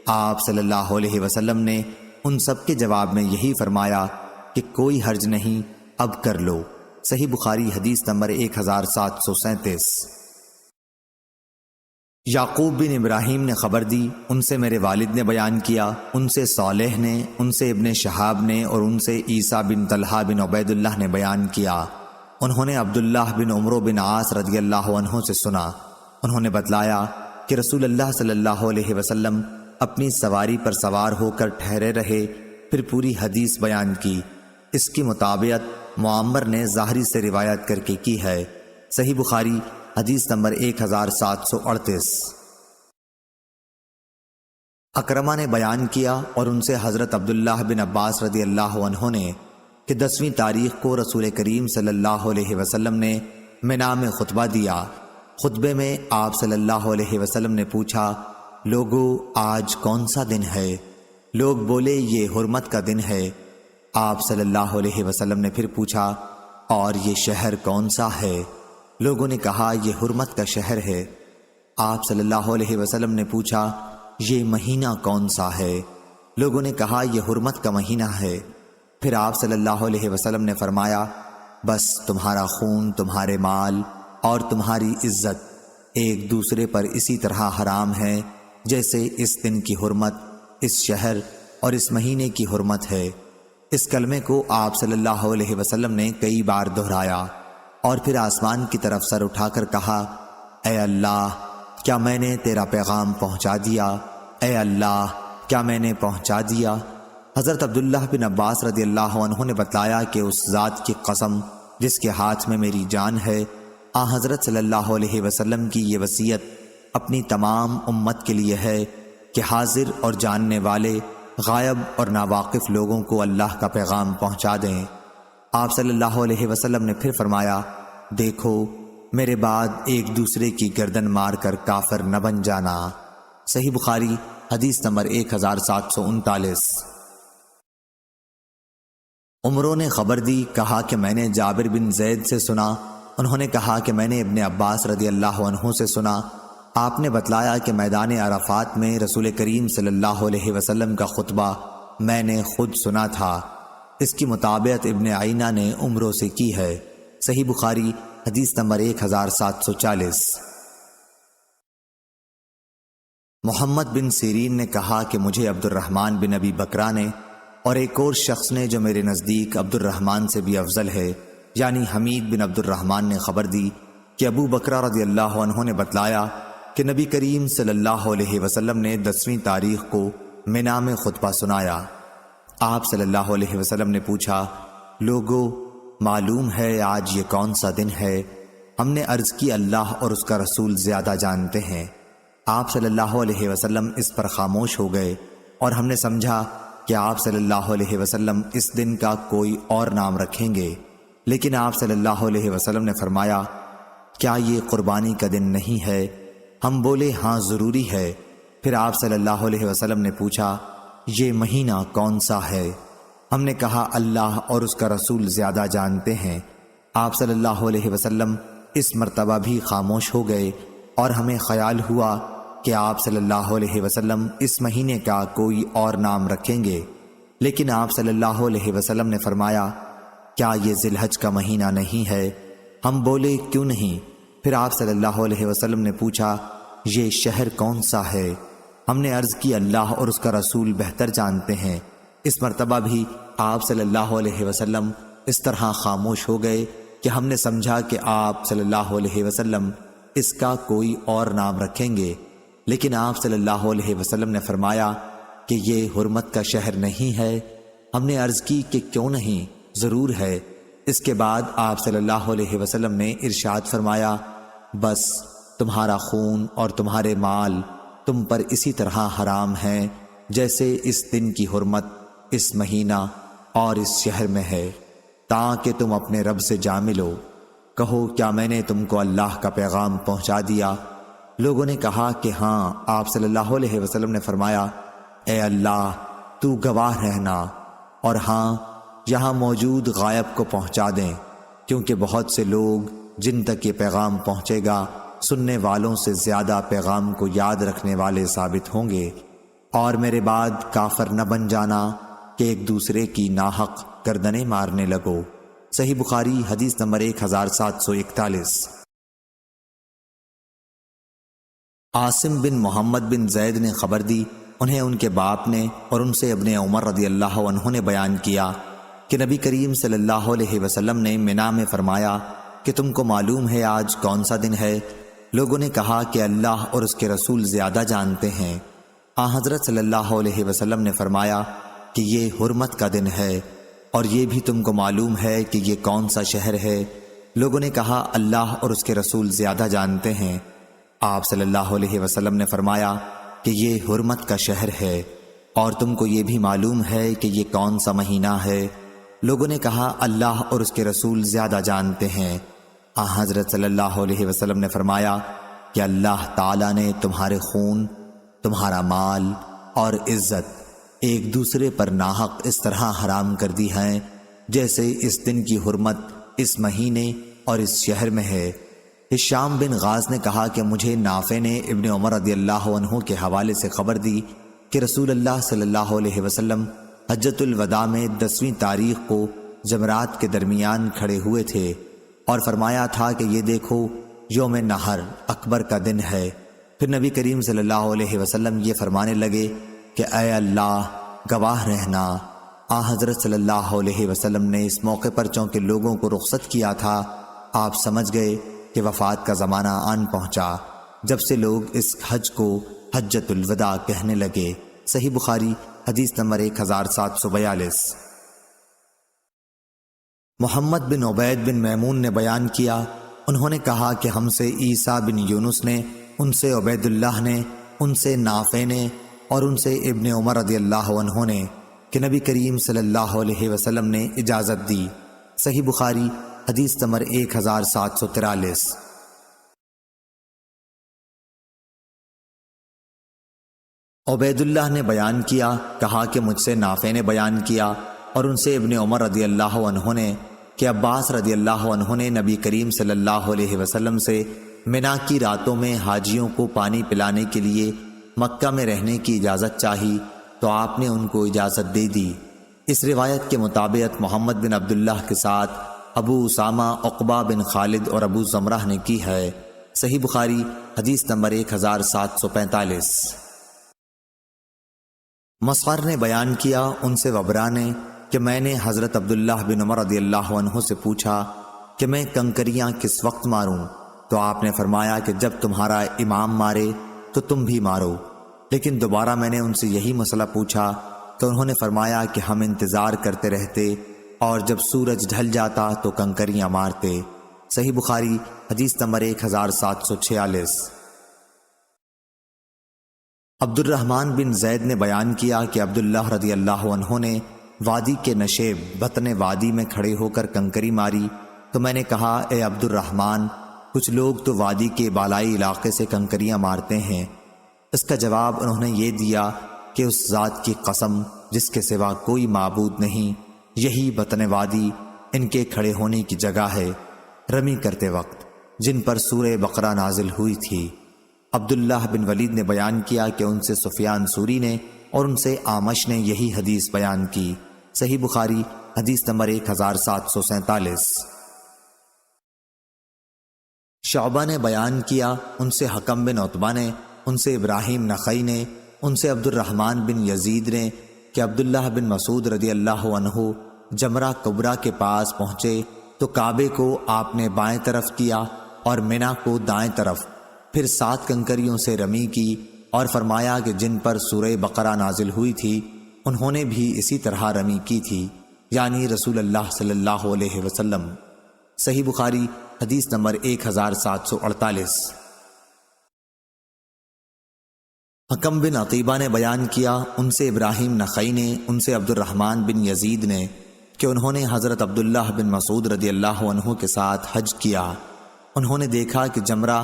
آپ صلی اللہ علیہ وسلم نے ان سب کے جواب میں یہی فرمایا کہ کوئی حرج نہیں، اب کر لو۔ صحیح بخاری حدیث نمبر 1737۔ یعقوب بن ابراہیم نے خبر دی، ان سے میرے والد نے بیان کیا، ان سے صالح نے، ان سے ابن شہاب نے، اور ان سے عیسیٰ بن طلحہ بن عبید اللہ نے بیان کیا۔ انہوں نے عبداللہ بن عمرو بن عاص رضی اللہ عنہ سے سنا، انہوں نے بتلایا کہ رسول اللہ صلی اللہ علیہ وسلم اپنی سواری پر سوار ہو کر ٹھہرے رہے، پھر پوری حدیث بیان کی۔ اس کی مطابقت معمر نے ظاہری سے روایت کر کے کی ہے۔ صحیح بخاری حدیث نمبر 1738۔ اکرمہ نے بیان کیا اور ان سے حضرت عبداللہ بن عباس رضی اللہ عنہ نے کہ 10ویں تاریخ کو رسول کریم صلی اللہ علیہ وسلم نے منا میں خطبہ دیا۔ خطبے میں آپ صلی اللہ علیہ وسلم نے پوچھا، لوگو آج کون سا دن ہے؟ لوگ بولے یہ حرمت کا دن ہے۔ آپ صلی اللہ علیہ وسلم نے پھر پوچھا، اور یہ شہر کون سا ہے؟ لوگوں نے کہا یہ حرمت کا شہر ہے۔ آپ صلی اللہ علیہ وسلم نے پوچھا، یہ مہینہ کون سا ہے؟ لوگوں نے کہا یہ حرمت کا مہینہ ہے۔ پھر آپ صلی اللہ علیہ وسلم نے فرمایا، بس تمہارا خون، تمہارے مال اور تمہاری عزت ایک دوسرے پر اسی طرح حرام ہے جیسے اس دن کی حرمت، اس شہر اور اس مہینے کی حرمت ہے۔ اس کلمے کو آپ صلی اللہ علیہ وسلم نے کئی بار دہرایا اور پھر آسمان کی طرف سر اٹھا کر کہا، اے اللہ، کیا میں نے تیرا پیغام پہنچا دیا؟ اے اللہ، کیا میں نے پہنچا دیا؟ حضرت عبداللہ بن عباس رضی اللہ عنہ نے بتلایا کہ اس ذات کی قسم جس کے ہاتھ میں میری جان ہے، حضرت صلی اللہ علیہ وسلم کی یہ وصیت اپنی تمام امت کے لیے ہے کہ حاضر اور جاننے والے، غائب اور ناواقف لوگوں کو اللہ کا پیغام پہنچا دیں۔ آپ صلی اللہ علیہ وسلم نے پھر فرمایا، دیکھو میرے بعد ایک دوسرے کی گردن مار کر کافر نہ بن جانا۔ صحیح بخاری حدیث نمبر 1739۔ عمروں نے خبر دی، کہا کہ میں نے جابر بن زید سے سنا، انہوں نے کہا کہ میں نے ابن عباس رضی اللہ عنہ سے سنا، آپ نے بتلایا کہ میدان عرفات میں رسول کریم صلی اللہ علیہ وسلم کا خطبہ میں نے خود سنا تھا۔ اس کی مطابقت ابن عینہ نے عمروں سے کی ہے۔ صحیح بخاری حدیث نمبر 1740۔ محمد بن سیرین نے کہا کہ مجھے عبد الرحمن بن ابی بکرہ نے اور ایک اور شخص نے جو میرے نزدیک عبد الرحمن سے بھی افضل ہے، یعنی حمید بن عبد الرحمن نے خبر دی کہ ابو بکرہ رضی اللہ عنہ نے بتلایا کہ نبی کریم صلی اللہ علیہ وسلم نے 10ویں تاریخ کو منا میں خطبہ سنایا۔ آپ صلی اللہ علیہ وسلم نے پوچھا، لوگو معلوم ہے آج یہ کون سا دن ہے؟ ہم نے عرض کی اللہ اور اس کا رسول زیادہ جانتے ہیں۔ آپ صلی اللہ علیہ وسلم اس پر خاموش ہو گئے اور ہم نے سمجھا کہ آپ صلی اللہ علیہ وسلم اس دن کا کوئی اور نام رکھیں گے، لیکن آپ صلی اللہ علیہ وسلم نے فرمایا، کیا یہ قربانی کا دن نہیں ہے؟ ہم بولے ہاں ضروری ہے۔ پھر آپ صلی اللہ علیہ وسلم نے پوچھا، یہ مہینہ کون سا ہے؟ ہم نے کہا اللہ اور اس کا رسول زیادہ جانتے ہیں۔ آپ صلی اللہ علیہ وسلم اس مرتبہ بھی خاموش ہو گئے اور ہمیں خیال ہوا کہ آپ صلی اللہ علیہ وسلم اس مہینے کا کوئی اور نام رکھیں گے، لیکن آپ صلی اللہ علیہ وسلم نے فرمایا، کیا یہ ذی الحج کا مہینہ نہیں ہے؟ ہم بولے کیوں نہیں؟ پھر آپ صلی اللہ علیہ وسلم نے پوچھا، یہ شہر کون سا ہے؟ ہم نے عرض کی اللہ اور اس کا رسول بہتر جانتے ہیں۔ اس مرتبہ بھی آپ صلی اللہ علیہ وسلم اس طرح خاموش ہو گئے کہ ہم نے سمجھا کہ آپ صلی اللہ علیہ وسلم اس کا کوئی اور نام رکھیں گے، لیکن آپ صلی اللہ علیہ وسلم نے فرمایا کہ یہ حرمت کا شہر نہیں ہے۔ ہم نے عرض کی کہ کیوں نہیں؟ ضرور ہے۔ اس کے بعد آپ صلی اللہ علیہ وسلم نے ارشاد فرمایا، بس تمہارا خون اور تمہارے مال تم پر اسی طرح حرام ہیں جیسے اس دن کی حرمت اس مہینہ اور اس شہر میں ہے، تاکہ تم اپنے رب سے جا ملو۔ کہو کیا میں نے تم کو اللہ کا پیغام پہنچا دیا؟ لوگوں نے کہا کہ ہاں۔ آپ صلی اللہ علیہ وسلم نے فرمایا، اے اللہ تو گواہ رہنا، اور ہاں یہاں موجود غائب کو پہنچا دیں، کیونکہ بہت سے لوگ جن تک یہ پیغام پہنچے گا سننے والوں سے زیادہ پیغام کو یاد رکھنے والے ثابت ہوں گے، اور میرے بعد کافر نہ بن جانا کہ ایک دوسرے کی ناحق گردنیں مارنے لگو۔ صحیح بخاری حدیث نمبر 1741۔ عاصم بن محمد بن زید نے خبر دی، انہیں ان کے باپ نے اور ان سے ابن عمر رضی اللہ عنہ نے بیان کیا کہ نبی کریم صلی اللہ علیہ وسلم نے منا میں فرمایا کہ تم کو معلوم ہے آج کون سا دن ہے؟ لوگوں نے کہا کہ اللہ اور اس کے رسول زیادہ جانتے ہیں۔ حضرت صلی اللہ علیہ وسلم نے فرمایا کہ یہ حرمت کا دن ہے، اور یہ بھی تم کو معلوم ہے کہ یہ کون سا شہر ہے؟ لوگوں نے کہا اللہ اور اس کے رسول زیادہ جانتے ہیں۔ آپ صلی اللہ علیہ وسلم نے فرمایا کہ یہ حرمت کا شہر ہے، اور تم کو یہ بھی معلوم ہے کہ یہ کون سا مہینہ ہے؟ لوگوں نے کہا اللہ اور اس کے رسول زیادہ جانتے ہیں۔ حضرت صلی اللہ علیہ وسلم نے فرمایا کہ اللہ تعالیٰ نے تمہارے خون، تمہارا مال اور عزت ایک دوسرے پر ناحق اس طرح حرام کر دی ہیں جیسے اس دن کی حرمت اس مہینے اور اس شہر میں ہے۔ ہشام بن غاز نے کہا کہ مجھے نافع نے ابن عمر رضی اللہ عنہ کے حوالے سے خبر دی کہ رسول اللہ صلی اللہ علیہ وسلم حجۃ الوداع میں 10ویں تاریخ کو جمرات کے درمیان کھڑے ہوئے تھے اور فرمایا تھا کہ یہ دیکھو یوم نحر اکبر کا دن ہے۔ پھر نبی کریم صلی اللہ علیہ وسلم یہ فرمانے لگے کہ اے اللہ گواہ رہنا، حضرت صلی اللہ علیہ وسلم نے اس موقع پر چونکہ لوگوں کو رخصت کیا تھا، آپ سمجھ گئے کہ وفات کا زمانہ آن پہنچا، جب سے لوگ اس حج کو حجۃ الوداع کہنے لگے۔ صحیح بخاری حدیث نمبر 1742۔ محمد بن عبید بن میمون نے بیان کیا، انہوں نے کہا کہ ہم سے عیسیٰ بن یونس نے، ان سے عبید اللہ نے، ان سے نافع نے اور ان سے ابن عمر رضی اللہ عنہ نے کہ نبی کریم صلی اللہ علیہ وسلم نے اجازت دی۔ صحیح بخاری حدیث نمبر 1743۔ عبید اللہ نے بیان کیا، کہا کہ مجھ سے نافع نے بیان کیا اور ان سے ابن عمر رضی اللہ عنہ نے کہ عباس رضی اللہ عنہ نے نبی کریم صلی اللہ علیہ وسلم سے منا کی راتوں میں حاجیوں کو پانی پلانے کے لیے مکہ میں رہنے کی اجازت چاہی تو آپ نے ان کو اجازت دے دی۔ اس روایت کے مطابق محمد بن عبداللہ کے ساتھ ابو اسامہ، عقبہ بن خالد اور ابو زمرہ نے کی ہے۔ صحیح بخاری حدیث نمبر 1745۔ مسعر نے بیان کیا، ان سے وبرا نے کہ میں نے حضرت عبداللہ بن عمر رضی اللہ عنہ سے پوچھا کہ میں کنکریاں کس وقت ماروں؟ تو آپ نے فرمایا کہ جب تمہارا امام مارے تو تم بھی مارو۔ لیکن دوبارہ میں نے ان سے یہی مسئلہ پوچھا تو انہوں نے فرمایا کہ ہم انتظار کرتے رہتے اور جب سورج ڈھل جاتا تو کنکریاں مارتے۔ صحیح بخاری حدیث نمبر 1746۔ عبد الرحمن بن زید نے بیان کیا کہ عبداللہ رضی اللہ عنہ نے وادی کے نشیب بطن وادی میں کھڑے ہو کر کنکری ماری تو میں نے کہا اے عبد الرحمن، کچھ لوگ تو وادی کے بالائی علاقے سے کنکریاں مارتے ہیں۔ اس کا جواب انہوں نے یہ دیا کہ اس ذات کی قسم جس کے سوا کوئی معبود نہیں، یہی بطن وادی ان کے کھڑے ہونے کی جگہ ہے رمی کرتے وقت جن پر سورہ بقرہ نازل ہوئی تھی۔ عبداللہ بن ولید نے بیان کیا کہ ان سے سفیان سوری نے اور ان سے آمش نے یہی حدیث بیان کی۔ صحیح بخاری حدیث نمبر 1747۔ شعبہ نے بیان کیا، ان سے حکم بن عتبہ نے، ان سے ابراہیم نخعی نے، ان سے عبد الرحمن بن یزید نے کہ عبداللہ بن مسعود رضی اللہ عنہ جمرہ کبریٰ کے پاس پہنچے تو کعبے کو آپ نے بائیں طرف کیا اور منا کو دائیں طرف، پھر 7 کنکریوں سے رمی کی اور فرمایا کہ جن پر سورہ بقرہ نازل ہوئی تھی انہوں نے بھی اسی طرح رمی کی تھی، یعنی رسول اللہ صلی اللہ علیہ وسلم۔ صحیح بخاری حدیث نمبر 1748۔ حکم بن عطیبہ نے بیان کیا، ان سے ابراہیم نخعی نے، ان سے عبد الرحمن بن یزید نے کہ انہوں نے حضرت عبداللہ بن مسعود رضی اللہ عنہ کے ساتھ حج کیا۔ انہوں نے دیکھا کہ جمرہ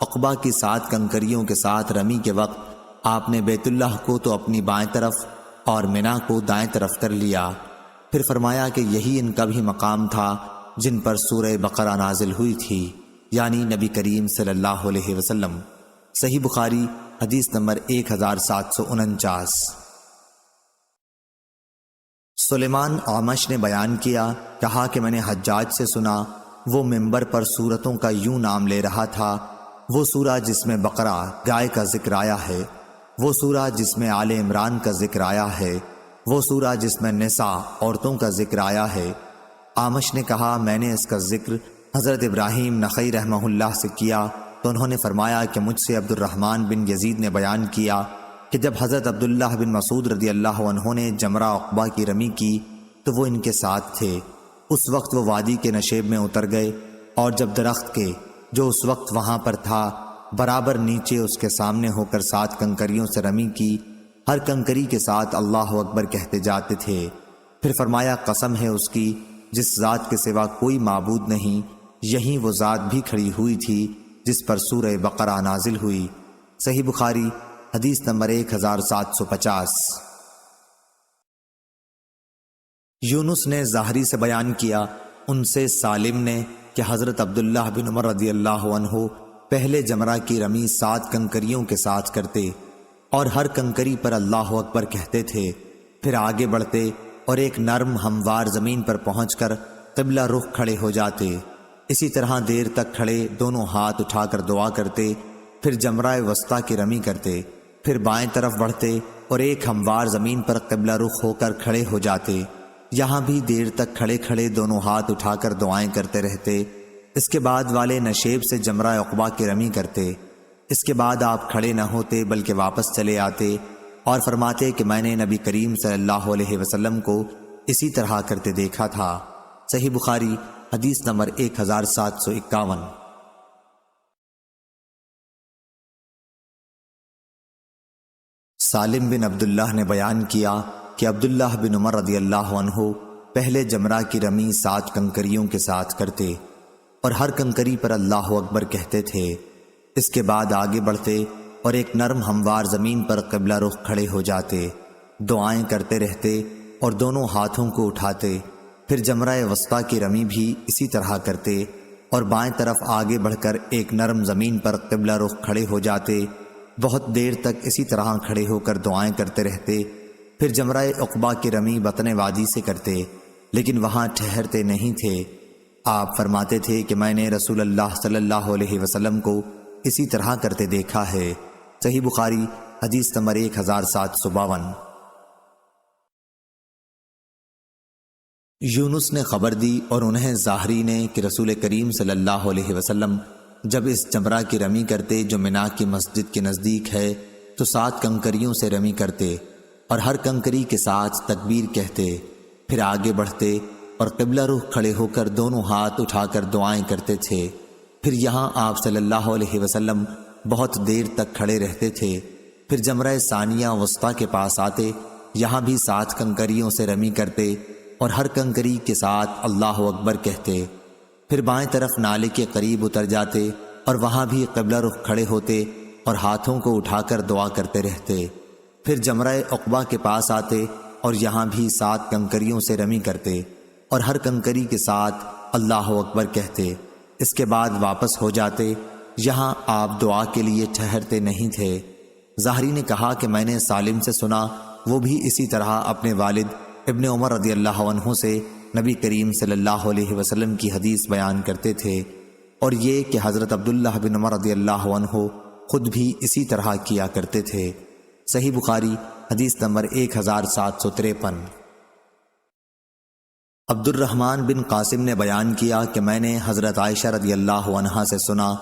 عقبہ کی 7 کنکریوں کے ساتھ رمی کے وقت آپ نے بیت اللہ کو تو اپنی بائیں طرف اور منا کو دائیں طرف کر لیا، پھر فرمایا کہ یہی ان کا بھی مقام تھا جن پر سورہ بقرہ نازل ہوئی تھی، یعنی نبی کریم صلی اللہ علیہ وسلم۔ صحیح بخاری حدیث نمبر 1749۔ سلیمان اعمش نے بیان کیا، کہا کہ میں نے حجاج سے سنا، وہ ممبر پر سورتوں کا یوں نام لے رہا تھا: وہ سورہ جس میں بقرہ گائے کا ذکر آیا ہے، وہ سورہ جس میں آل عمران کا ذکر آیا ہے، وہ سورہ جس میں نساء عورتوں کا ذکر آیا ہے۔ اعمش نے کہا، میں نے اس کا ذکر حضرت ابراہیم نخعی رحمہ اللہ سے کیا تو انہوں نے فرمایا کہ مجھ سے عبد الرحمن بن یزید نے بیان کیا کہ جب حضرت عبداللہ بن مسعود رضی اللہ عنہ نے جمرہ عقبہ کی رمی کی تو وہ ان کے ساتھ تھے۔ اس وقت وہ وادی کے نشیب میں اتر گئے، اور جب درخت کے جو اس وقت وہاں پر تھا برابر نیچے اس کے سامنے ہو کر 7 کنکریوں سے رمی کی، ہر کنکری کے ساتھ اللہ اکبر کہتے جاتے تھے۔ پھر فرمایا، قسم ہے اس کی جس ذات کے سوا کوئی معبود نہیں، یہیں وہ ذات بھی کھڑی ہوئی تھی جس پر سورہ بقرہ نازل ہوئی۔ صحیح بخاری حدیث نمبر 1750۔ یونس نے ظاہری سے بیان کیا، ان سے سالم نے کہ حضرت عبداللہ بن عمر رضی اللہ عنہ پہلے جمرہ کی رمی 7 کنکریوں کے ساتھ کرتے اور ہر کنکری پر اللہ اکبر کہتے تھے، پھر آگے بڑھتے اور ایک نرم ہموار زمین پر پہنچ کر قبلہ رخ کھڑے ہو جاتے۔ اسی طرح دیر تک کھڑے دونوں ہاتھ اٹھا کر دعا کرتے، پھر جمرہ وسطیٰ کی رمی کرتے، پھر بائیں طرف بڑھتے اور ایک ہموار زمین پر قبلہ رخ ہو کر کھڑے ہو جاتے۔ یہاں بھی دیر تک کھڑے کھڑے دونوں ہاتھ اٹھا کر دعائیں کرتے رہتے۔ اس کے بعد والے نشیب سے جمرہ عقبہ کی رمی کرتے۔ اس کے بعد آپ کھڑے نہ ہوتے بلکہ واپس چلے آتے اور فرماتے کہ میں نے نبی کریم صلی اللہ علیہ وسلم کو اسی طرح کرتے دیکھا تھا۔ صحیح بخاری حدیث نمبر 1751۔ سالم بن عبداللہ نے بیان کیا کہ عبداللہ بن عمر رضی اللہ عنہ پہلے جمرہ کی رمی 7 کنکریوں کے ساتھ کرتے اور ہر کنکری پر اللہ اکبر کہتے تھے۔ اس کے بعد آگے بڑھتے اور ایک نرم ہموار زمین پر قبلہ رخ کھڑے ہو جاتے، دعائیں کرتے رہتے اور دونوں ہاتھوں کو اٹھاتے، پھر جمرہ وسطیٰ کی رمی بھی اسی طرح کرتے اور بائیں طرف آگے بڑھ کر ایک نرم زمین پر قبلہ رخ کھڑے ہو جاتے، بہت دیر تک اسی طرح کھڑے ہو کر دعائیں کرتے رہتے، پھر جمرہ عقبہ کی رمی بطن وادی سے کرتے، لیکن وہاں ٹھہرتے نہیں تھے۔ آپ فرماتے تھے کہ میں نے رسول اللہ صلی اللہ علیہ وسلم کو اسی طرح کرتے دیکھا ہے۔ صحیح بخاری حدیث نمبر 1752۔ یونس نے خبر دی اور انہیں ظاہری نے کہ رسول کریم صلی اللہ علیہ وسلم جب اس جمرہ کی رمی کرتے جو منا کی مسجد کے نزدیک ہے تو 7 کنکریوں سے رمی کرتے اور ہر کنکری کے ساتھ تکبیر کہتے، پھر آگے بڑھتے اور قبلہ رخ کھڑے ہو کر دونوں ہاتھ اٹھا کر دعائیں کرتے تھے۔ پھر یہاں آپ صلی اللہ علیہ وسلم بہت دیر تک کھڑے رہتے تھے، پھر جمرہ ثانیہ وسطیٰ کے پاس آتے، یہاں بھی 7 کنکریوں سے رمی کرتے اور ہر کنکری کے ساتھ اللہ اکبر کہتے، پھر بائیں طرف نالے کے قریب اتر جاتے اور وہاں بھی قبلہ رخ کھڑے ہوتے اور ہاتھوں کو اٹھا کر دعا کرتے رہتے، پھر جمرہ عقبہ کے پاس آتے اور یہاں بھی 7 کنکریوں سے رمی کرتے اور ہر کنکری کے ساتھ اللہ اکبر کہتے۔ اس کے بعد واپس ہو جاتے، یہاں آپ دعا کے لیے ٹھہرتے نہیں تھے۔ ظاہری نے کہا کہ میں نے سالم سے سنا، وہ بھی اسی طرح اپنے والد ابن عمر رضی اللہ عنہ سے نبی کریم صلی اللہ علیہ وسلم کی حدیث بیان کرتے تھے، اور یہ کہ حضرت عبداللہ بن عمر رضی اللہ عنہ خود بھی اسی طرح کیا کرتے تھے۔ صحیح بخاری حدیث نمبر 1753۔ عبد الرحمن بن قاسم نے بیان کیا کہ میں نے حضرت عائشہ رضی اللہ عنہا سے سنا،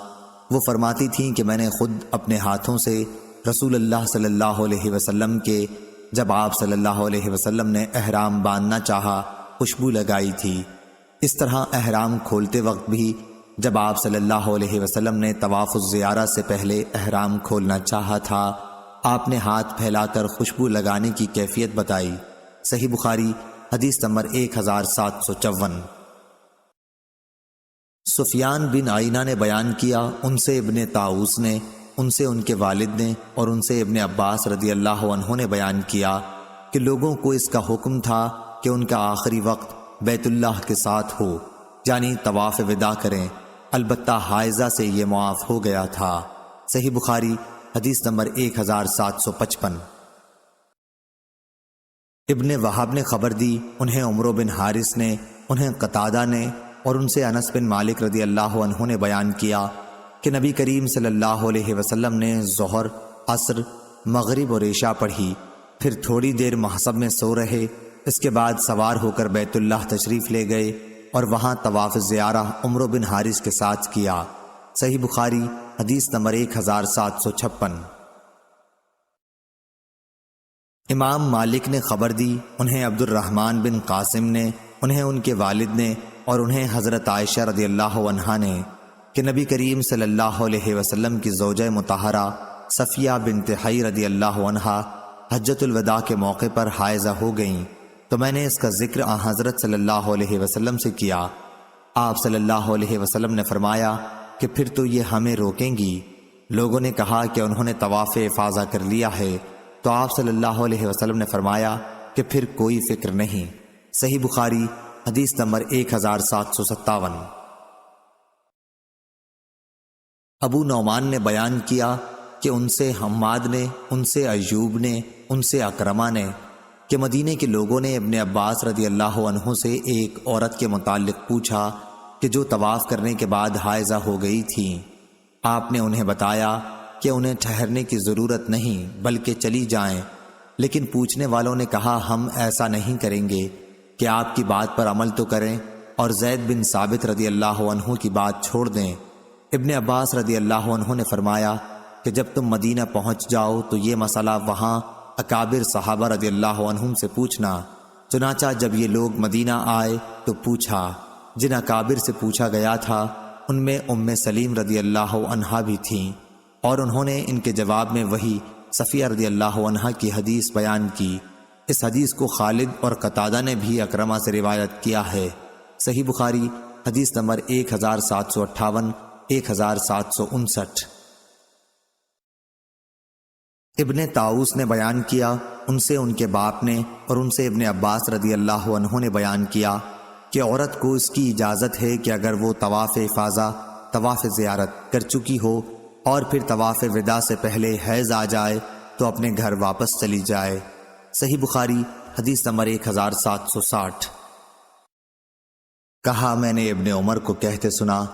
وہ فرماتی تھیں کہ میں نے خود اپنے ہاتھوں سے رسول اللہ صلی اللہ علیہ وسلم کے جب آپ صلی اللہ علیہ وسلم نے احرام باندھنا چاہا خوشبو لگائی تھی۔ اس طرح احرام کھولتے وقت بھی جب آپ صلی اللہ علیہ وسلم نے طواف الزیارہ سے پہلے احرام کھولنا چاہا تھا، آپ نے ہاتھ پھیلا کر خوشبو لگانے کی کیفیت بتائی۔ صحیح بخاری حدیث نمبر 1754۔ سفیان بن عینہ نے بیان کیا، ان سے ابن طاؤس نے، ان سے ان کے والد نے اور ان سے ابن عباس رضی اللہ عنہ نے بیان کیا کہ لوگوں کو اس کا حکم تھا کہ ان کا آخری وقت بیت اللہ کے ساتھ ہو، یعنی طواف وداع کریں، البتہ حائضہ سے یہ معاف ہو گیا تھا۔ صحیح بخاری حدیث نمبر 1755۔ ابن وہب نے خبر دی، انہیں عمرو بن حارث نے، انہیں قتادہ نے اور ان سے انس بن مالک رضی اللہ عنہ نے بیان کیا کہ نبی کریم صلی اللہ علیہ وسلم نے ظہر، عصر، مغرب اور عشاء پڑھی، پھر تھوڑی دیر محصب میں سو رہے، اس کے بعد سوار ہو کر بیت اللہ تشریف لے گئے اور وہاں طواف زیارہ عمرو بن حارث کے ساتھ کیا۔ صحیح بخاری حدیث نمبر 1756۔ امام مالک نے خبر دی، انہیں عبد الرحمن بن قاسم نے، انہیں ان کے والد نے اور انہیں حضرت عائشہ رضی اللہ عنہا نے کہ نبی کریم صلی اللہ علیہ وسلم کی زوجہ مطہرہ صفیہ بنت حی رضی اللہ عنہا حجۃ الوداع کے موقع پر حائضہ ہو گئیں، تو میں نے اس کا ذکر حضرت صلی اللہ علیہ وسلم سے کیا۔ آپ صلی اللہ علیہ وسلم نے فرمایا کہ پھر تو یہ ہمیں روکیں گی۔ لوگوں نے کہا کہ انہوں نے طواف افاضہ کر لیا ہے، تو آپ صلی اللہ علیہ وسلم نے فرمایا کہ پھر کوئی فکر نہیں۔ صحیح بخاری حدیث نمبر 1757۔ ابو نعمان نے بیان کیا کہ ان سے حماد نے، ان سے ایوب نے، ان سے اکرمہ نے کہ مدینے کے لوگوں نے ابن عباس رضی اللہ عنہ سے ایک عورت کے متعلق پوچھا کہ جو طواف کرنے کے بعد حائضہ ہو گئی تھی۔ آپ نے انہیں بتایا کہ انہیں ٹھہرنے کی ضرورت نہیں بلکہ چلی جائیں، لیکن پوچھنے والوں نے کہا ہم ایسا نہیں کریں گے کہ آپ کی بات پر عمل تو کریں اور زید بن ثابت رضی اللہ عنہ کی بات چھوڑ دیں۔ ابن عباس رضی اللہ عنہ نے فرمایا کہ جب تم مدینہ پہنچ جاؤ تو یہ مسئلہ وہاں اکابر صحابہ رضی اللہ عنہم سے پوچھنا۔ چنانچہ جب یہ لوگ مدینہ آئے تو پوچھا۔ جن اکابر سے پوچھا گیا تھا ان میں ام سلیم رضی اللہ عنہا بھی تھیں، اور انہوں نے ان کے جواب میں وہی صفیہ رضی اللہ عنہا کی حدیث بیان کی۔ اس حدیث کو خالد اور قتادہ نے بھی اکرمہ سے روایت کیا ہے۔ صحیح بخاری حدیث نمبر 1758، 1759۔ ابن طاؤس نے بیان کیا، ان سے ان کے باپ نے اور ان سے ابن عباس رضی اللہ عنہ نے بیان کیا کہ عورت کو اس کی اجازت ہے کہ اگر وہ طواف افاضہ، طواف زیارت کر چکی ہو اور پھر طواف وداع سے پہلے حیض آ جائے تو اپنے گھر واپس چلی جائے۔ صحیح بخاری حدیث نمبر 1760۔ کہا میں نے ابن عمر کو کہتے سنا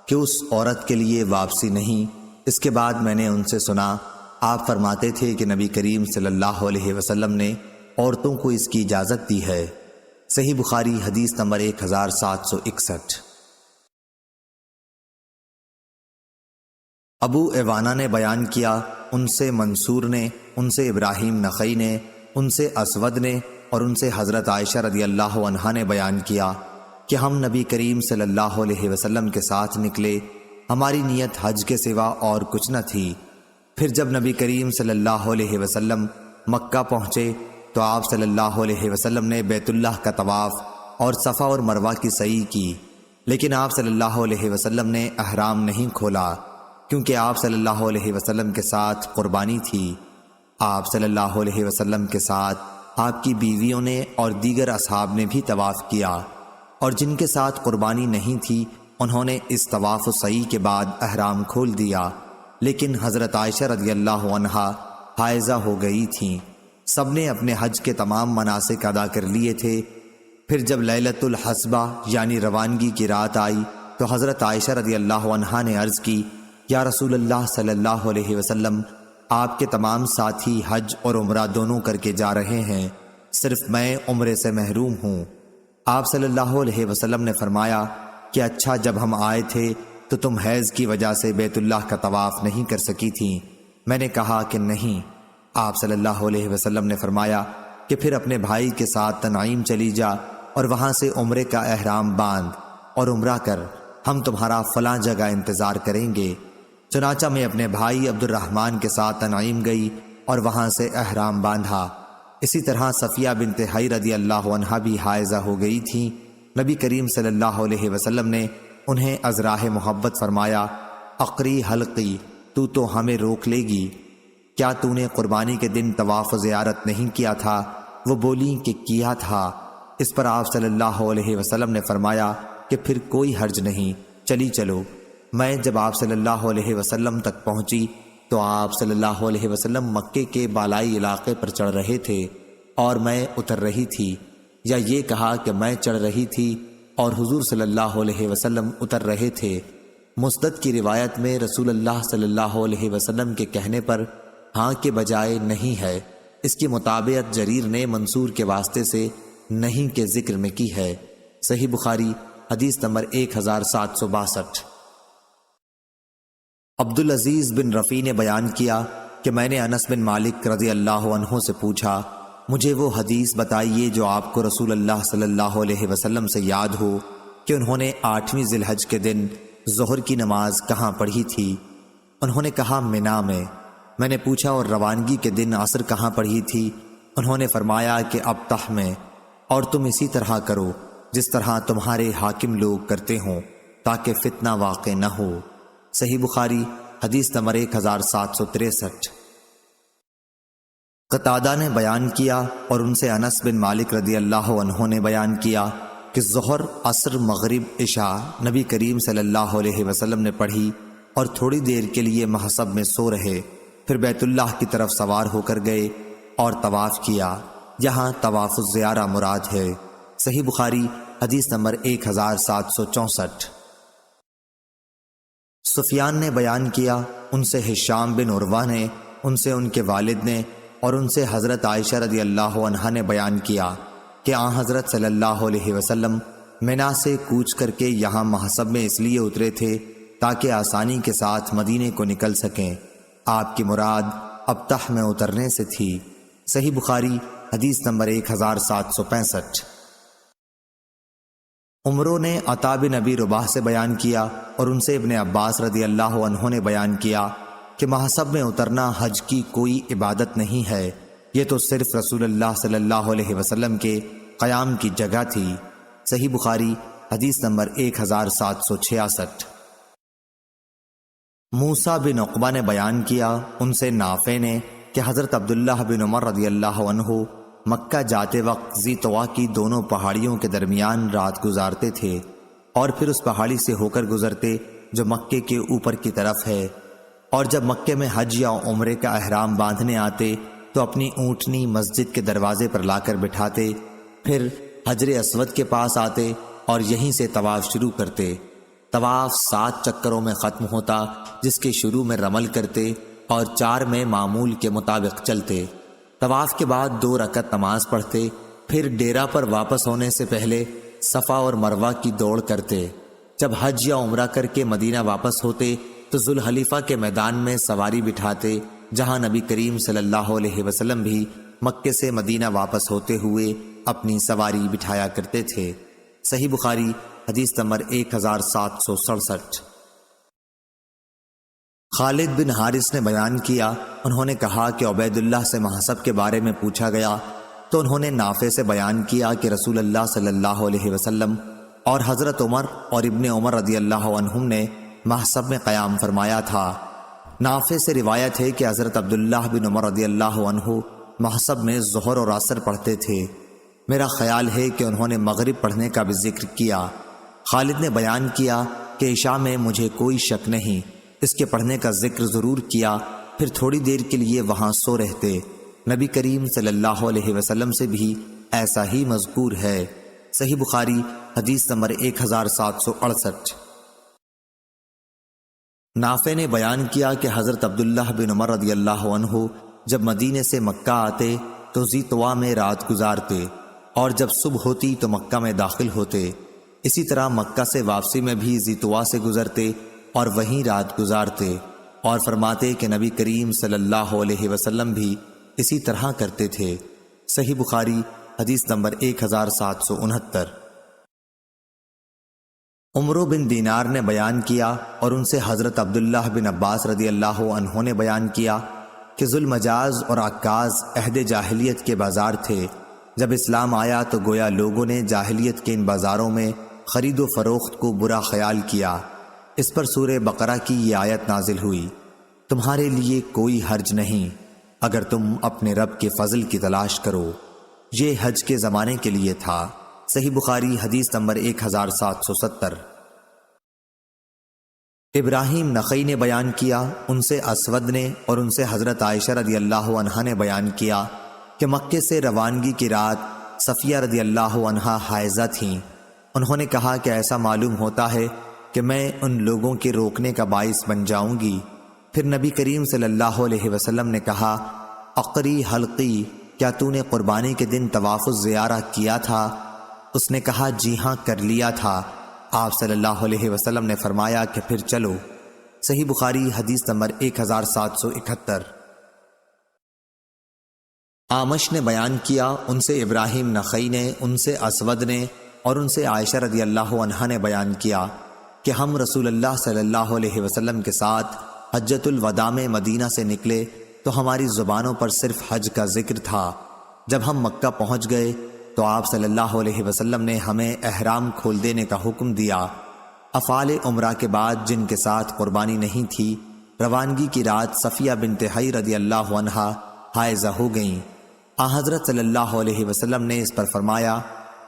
کہ اس عورت کے لیے واپسی نہیں۔ اس کے بعد میں نے ان سے سنا آپ فرماتے تھے کہ نبی کریم صلی اللہ علیہ وسلم نے عورتوں کو اس کی اجازت دی ہے۔ صحیح بخاری حدیث نمبر 1761۔ ابو عوانہ نے بیان کیا، ان سے منصور نے، ان سے ابراہیم نخعی نے، ان سے اسود نے اور ان سے حضرت عائشہ رضی اللہ عنہا نے بیان کیا کہ ہم نبی کریم صلی اللہ علیہ وسلم کے ساتھ نکلے، ہماری نیت حج کے سوا اور کچھ نہ تھی۔ پھر جب نبی کریم صلی اللہ علیہ وسلم مکہ پہنچے تو آپ صلی اللہ علیہ وسلم نے بیت اللہ کا طواف اور صفا اور مروہ کی سعی کی، لیکن آپ صلی اللہ علیہ وسلم نے احرام نہیں کھولا کیونکہ آپ صلی اللہ علیہ وسلم کے ساتھ قربانی تھی۔ آپ صلی اللہ علیہ وسلم کے ساتھ آپ کی بیویوں نے اور دیگر اصحاب نے بھی طواف کیا، اور جن کے ساتھ قربانی نہیں تھی انہوں نے اس طواف و سعی کے بعد احرام کھول دیا، لیکن حضرت عائشہ رضی اللہ عنہا حائضہ ہو گئی تھیں۔ سب نے اپنے حج کے تمام مناسک ادا کر لیے تھے۔ پھر جب لیلۃ الحصبہ یعنی روانگی کی رات آئی تو حضرت عائشہ رضی اللہ عنہا نے عرض کی، یا رسول اللہ صلی اللہ علیہ وسلم، آپ کے تمام ساتھی حج اور عمرہ دونوں کر کے جا رہے ہیں، صرف میں عمرے سے محروم ہوں۔ آپ صلی اللہ علیہ وسلم نے فرمایا کہ اچھا، جب ہم آئے تھے تو تم حیض کی وجہ سے بیت اللہ کا طواف نہیں کر سکی تھیں؟ میں نے کہا کہ نہیں۔ آپ صلی اللہ علیہ وسلم نے فرمایا کہ پھر اپنے بھائی کے ساتھ تنعیم چلی جا اور وہاں سے عمرے کا احرام باندھ اور عمرہ کر، ہم تمہارا فلاں جگہ انتظار کریں گے۔ چنانچہ میں اپنے بھائی عبد الرحمن کے ساتھ تنعیم گئی اور وہاں سے احرام باندھا۔ اسی طرح صفیہ بنت حی رضی اللہ عنہا بھی حائضہ ہو گئی تھیں۔ نبی کریم صلی اللہ علیہ وسلم نے انہیں از راہ محبت فرمایا، اقری حلقی، تو ہمیں روک لے گی؟ کیا تو نے قربانی کے دن طواف و زیارت نہیں کیا تھا؟ وہ بولی کہ کیا تھا۔ اس پر آپ صلی اللہ علیہ وسلم نے فرمایا کہ پھر کوئی حرج نہیں، چلی چلو۔ میں جب آپ صلی اللہ علیہ وسلم تک پہنچی تو آپ صلی اللہ علیہ وسلم مکے کے بالائی علاقے پر چڑھ رہے تھے اور میں اتر رہی تھی، یا یہ کہا کہ میں چڑھ رہی تھی اور حضور صلی اللہ علیہ وسلم اتر رہے تھے۔ مسند کی روایت میں رسول اللہ صلی اللہ علیہ وسلم کے کہنے پر ہاں کے بجائے نہیں ہے۔ اس کی مطابقت جریر نے منصور کے واسطے سے نہیں کے ذکر میں کی ہے۔ صحیح بخاری حدیث نمبر 1762۔ عبدالعزیز بن رفیع نے بیان کیا کہ میں نے انس بن مالک رضی اللہ عنہ سے پوچھا، مجھے وہ حدیث بتائیے جو آپ کو رسول اللہ صلی اللہ علیہ وسلم سے یاد ہو کہ انہوں نے 8ویں ذی الحج کے دن ظہر کی نماز کہاں پڑھی تھی؟ انہوں نے کہا منا میں۔ میں نے پوچھا اور روانگی کے دن عصر کہاں پڑھی تھی؟ انہوں نے فرمایا کہ ابطح میں، اور تم اسی طرح کرو جس طرح تمہارے حاکم لوگ کرتے ہوں تاکہ فتنہ واقع نہ ہو۔ صحیح بخاری حدیث نمبر 1763۔ قتادہ نے بیان کیا اور ان سے انس بن مالک رضی اللہ عنہ نے بیان کیا کہ ظہر، عصر، مغرب، عشاء نبی کریم صلی اللہ علیہ وسلم نے پڑھی اور تھوڑی دیر کے لیے محصب میں سو رہے، پھر بیت اللہ کی طرف سوار ہو کر گئے اور طواف کیا۔ یہاں طواف الزیارہ مراد ہے۔ صحیح بخاری حدیث نمبر 1764۔ سفیان نے بیان کیا، ان سے ہشام بن عروہ نے، ان سے ان کے والد نے، اور ان سے حضرت عائشہ رضی اللہ عنہا نے بیان کیا کہ آن حضرت صلی اللہ علیہ وسلم منا سے کوچ کر کے یہاں محصب میں اس لیے اترے تھے تاکہ آسانی کے ساتھ مدینے کو نکل سکیں۔ آپ کی مراد ابطح میں اترنے سے تھی۔ صحیح بخاری حدیث نمبر 1765۔ عمرو نے عطا بن ابی رباح سے بیان کیا اور ان سے ابن عباس رضی اللہ عنہ نے بیان کیا کہ محصب میں اترنا حج کی کوئی عبادت نہیں ہے، یہ تو صرف رسول اللہ صلی اللہ علیہ وسلم کے قیام کی جگہ تھی۔ صحیح بخاری حدیث نمبر 1766۔ موسیٰ بن عقبہ نے بیان کیا، ان سے نافع نے کہ حضرت عبداللہ بن عمر رضی اللہ عنہ مکہ جاتے وقت ذی طوا کی دونوں پہاڑیوں کے درمیان رات گزارتے تھے اور پھر اس پہاڑی سے ہو کر گزرتے جو مکے کے اوپر کی طرف ہے، اور جب مکے میں حج یا عمرے کا احرام باندھنے آتے تو اپنی اونٹنی مسجد کے دروازے پر لا کر بٹھاتے، پھر حجر اسود کے پاس آتے اور یہیں سے طواف شروع کرتے۔ طواف 7 چکروں میں ختم ہوتا، جس کے شروع میں رمل کرتے اور 4 میں معمول کے مطابق چلتے۔ طواف کے بعد 2 رکعت نماز پڑھتے، پھر ڈیرا پر واپس ہونے سے پہلے صفا اور مروہ کی دوڑ کرتے۔ جب حج یا عمرہ کر کے مدینہ واپس ہوتے تو ذوالحلیفہ کے میدان میں سواری بٹھاتے، جہاں نبی کریم صلی اللہ علیہ وسلم بھی مکے سے مدینہ واپس ہوتے ہوئے اپنی سواری بٹھایا کرتے تھے۔ صحیح بخاری حدیث نمبر 1767۔ خالد بن حارث نے بیان کیا، انہوں نے کہا کہ عبید اللہ سے محصب کے بارے میں پوچھا گیا تو انہوں نے نافع سے بیان کیا کہ رسول اللہ صلی اللہ علیہ وسلم اور حضرت عمر اور ابن عمر رضی اللہ عنہم نے محصب میں قیام فرمایا تھا۔ نافع سے روایت ہے کہ حضرت عبداللہ بن عمر رضی اللہ عنہ محصب میں ظہر اور عصر پڑھتے تھے۔ میرا خیال ہے کہ انہوں نے مغرب پڑھنے کا بھی ذکر کیا۔ خالد نے بیان کیا کہ عشاء میں مجھے کوئی شک نہیں، اس کے پڑھنے کا ذکر ضرور کیا، پھر تھوڑی دیر کے لیے وہاں سو رہتے۔ نبی کریم صلی اللہ علیہ وسلم سے بھی ایسا ہی مذکور ہے۔ صحیح بخاری حدیث نمبر 1768۔ نافع نے بیان کیا کہ حضرت عبداللہ بن عمر رضی اللہ عنہ جب مدینے سے مکہ آتے تو ذی طوا میں رات گزارتے، اور جب صبح ہوتی تو مکہ میں داخل ہوتے۔ اسی طرح مکہ سے واپسی میں بھی ذی طوا سے گزرتے اور وہیں رات گزارتے، اور فرماتے کہ نبی کریم صلی اللہ علیہ وسلم بھی اسی طرح کرتے تھے۔ صحیح بخاری حدیث نمبر 1769۔ عمرو بن دینار نے بیان کیا اور ان سے حضرت عبداللہ بن عباس رضی اللہ عنہ نے بیان کیا کہ ذوالمجاز اور عکاظ عہد جاہلیت کے بازار تھے۔ جب اسلام آیا تو گویا لوگوں نے جاہلیت کے ان بازاروں میں خرید و فروخت کو برا خیال کیا۔ اس پر سورہ بقرہ کی یہ آیت نازل ہوئی، تمہارے لیے کوئی حرج نہیں اگر تم اپنے رب کے فضل کی تلاش کرو۔ یہ حج کے زمانے کے لیے تھا۔ صحیح بخاری حدیث نمبر 1770۔ ابراہیم نخعی نے بیان کیا، ان سے اسود نے اور ان سے حضرت عائشہ رضی اللہ عنہا نے بیان کیا کہ مکے سے روانگی کی رات صفیہ رضی اللہ عنہا حائضہ تھیں۔ انہوں نے کہا کہ ایسا معلوم ہوتا ہے کہ میں ان لوگوں کے روکنے کا باعث بن جاؤں گی۔ پھر نبی کریم صلی اللہ علیہ وسلم نے کہا، عقری حلقی، کیا تو نے قربانی کے دن طواف الزیارہ کیا تھا؟ اس نے کہا، جی ہاں کر لیا تھا۔ آپ صلی اللہ علیہ وسلم نے فرمایا کہ پھر چلو۔ صحیح بخاری حدیث نمبر 1771۔ آمش نے بیان کیا، ان سے ابراہیم نخعی نے، ان سے اسود نے اور ان سے عائشہ رضی اللہ عنہا نے بیان کیا کہ ہم رسول اللہ صلی اللہ علیہ وسلم کے ساتھ حجۃ الوداع میں مدینہ سے نکلے تو ہماری زبانوں پر صرف حج کا ذکر تھا۔ جب ہم مکہ پہنچ گئے تو آپ صلی اللہ علیہ وسلم نے ہمیں احرام کھول دینے کا حکم دیا۔ افعال عمرہ کے بعد جن کے ساتھ قربانی نہیں تھی، روانگی کی رات صفیہ بنت حی رضی اللہ عنہا حائضہ ہو گئیں۔ حضرت صلی اللہ علیہ وسلم نے اس پر فرمایا،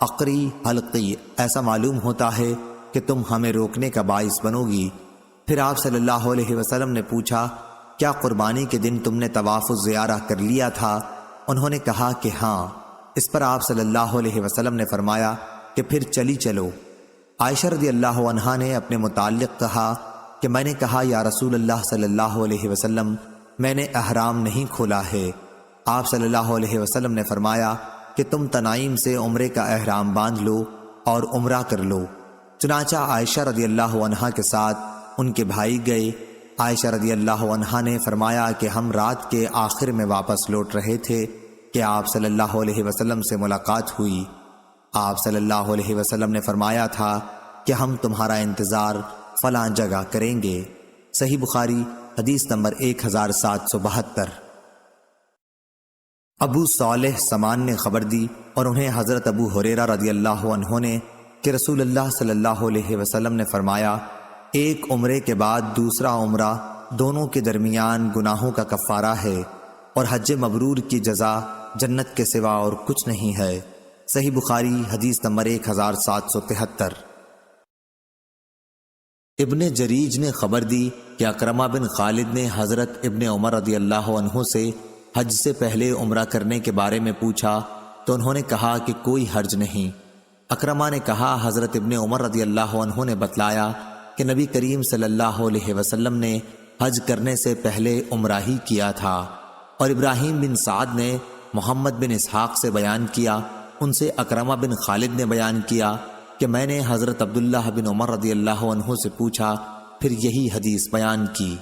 عقری حلقی، ایسا معلوم ہوتا ہے کہ تم ہمیں روکنے کا باعث بنو گی۔ پھر آپ صلی اللہ علیہ وسلم نے پوچھا، کیا قربانی کے دن تم نے طواف الزیارہ کر لیا تھا؟ انہوں نے کہا کہ ہاں۔ اس پر آپ صلی اللہ علیہ وسلم نے فرمایا کہ پھر چلی چلو۔ عائشہ رضی اللہ عنہا نے اپنے متعلق کہا کہ میں نے کہا، یا رسول اللہ صلی اللہ علیہ وسلم، میں نے احرام نہیں کھولا ہے۔ آپ صلی اللہ علیہ وسلم نے فرمایا کہ تم تنعیم سے عمرے کا احرام باندھ لو اور عمرہ کر لو۔ چنانچہ عائشہ رضی اللہ عنہا کے ساتھ ان کے بھائی گئے۔ عائشہ رضی اللہ عنہا نے فرمایا کہ ہم رات کے آخر میں واپس لوٹ رہے تھے کہ آپ صلی اللہ علیہ وسلم سے ملاقات ہوئی۔ آپ صلی اللہ علیہ وسلم نے فرمایا تھا کہ ہم تمہارا انتظار فلاں جگہ کریں گے۔ صحیح بخاری حدیث نمبر 1772۔ ابو صالح سمان نے خبر دی اور انہیں حضرت ابو ہریرہ رضی اللہ عنہ نے کہ رسول اللہ صلی اللہ علیہ وسلم نے فرمایا، ایک عمرے کے بعد دوسرا عمرہ دونوں کے درمیان گناہوں کا کفارہ ہے، اور حج مبرور کی جزا جنت کے سوا اور کچھ نہیں ہے۔ صحیح بخاری حدیث نمبر 1773۔ ابن جریج نے خبر دی کہ اکرمہ بن خالد نے حضرت ابن عمر رضی اللہ عنہ سے حج سے پہلے عمرہ کرنے کے بارے میں پوچھا تو انہوں نے کہا کہ کوئی حرج نہیں۔ اکرمہ نے کہا، حضرت ابن عمر رضی اللہ عنہ نے بتلایا کہ نبی کریم صلی اللہ علیہ وسلم نے حج کرنے سے پہلے عمرہ ہی کیا تھا۔ اور ابراہیم بن سعد نے محمد بن اسحاق سے بیان کیا، ان سے اکرمہ بن خالد نے بیان کیا کہ میں نے حضرت عبداللہ بن عمر رضی اللہ عنہ سے پوچھا، پھر یہی حدیث بیان کی۔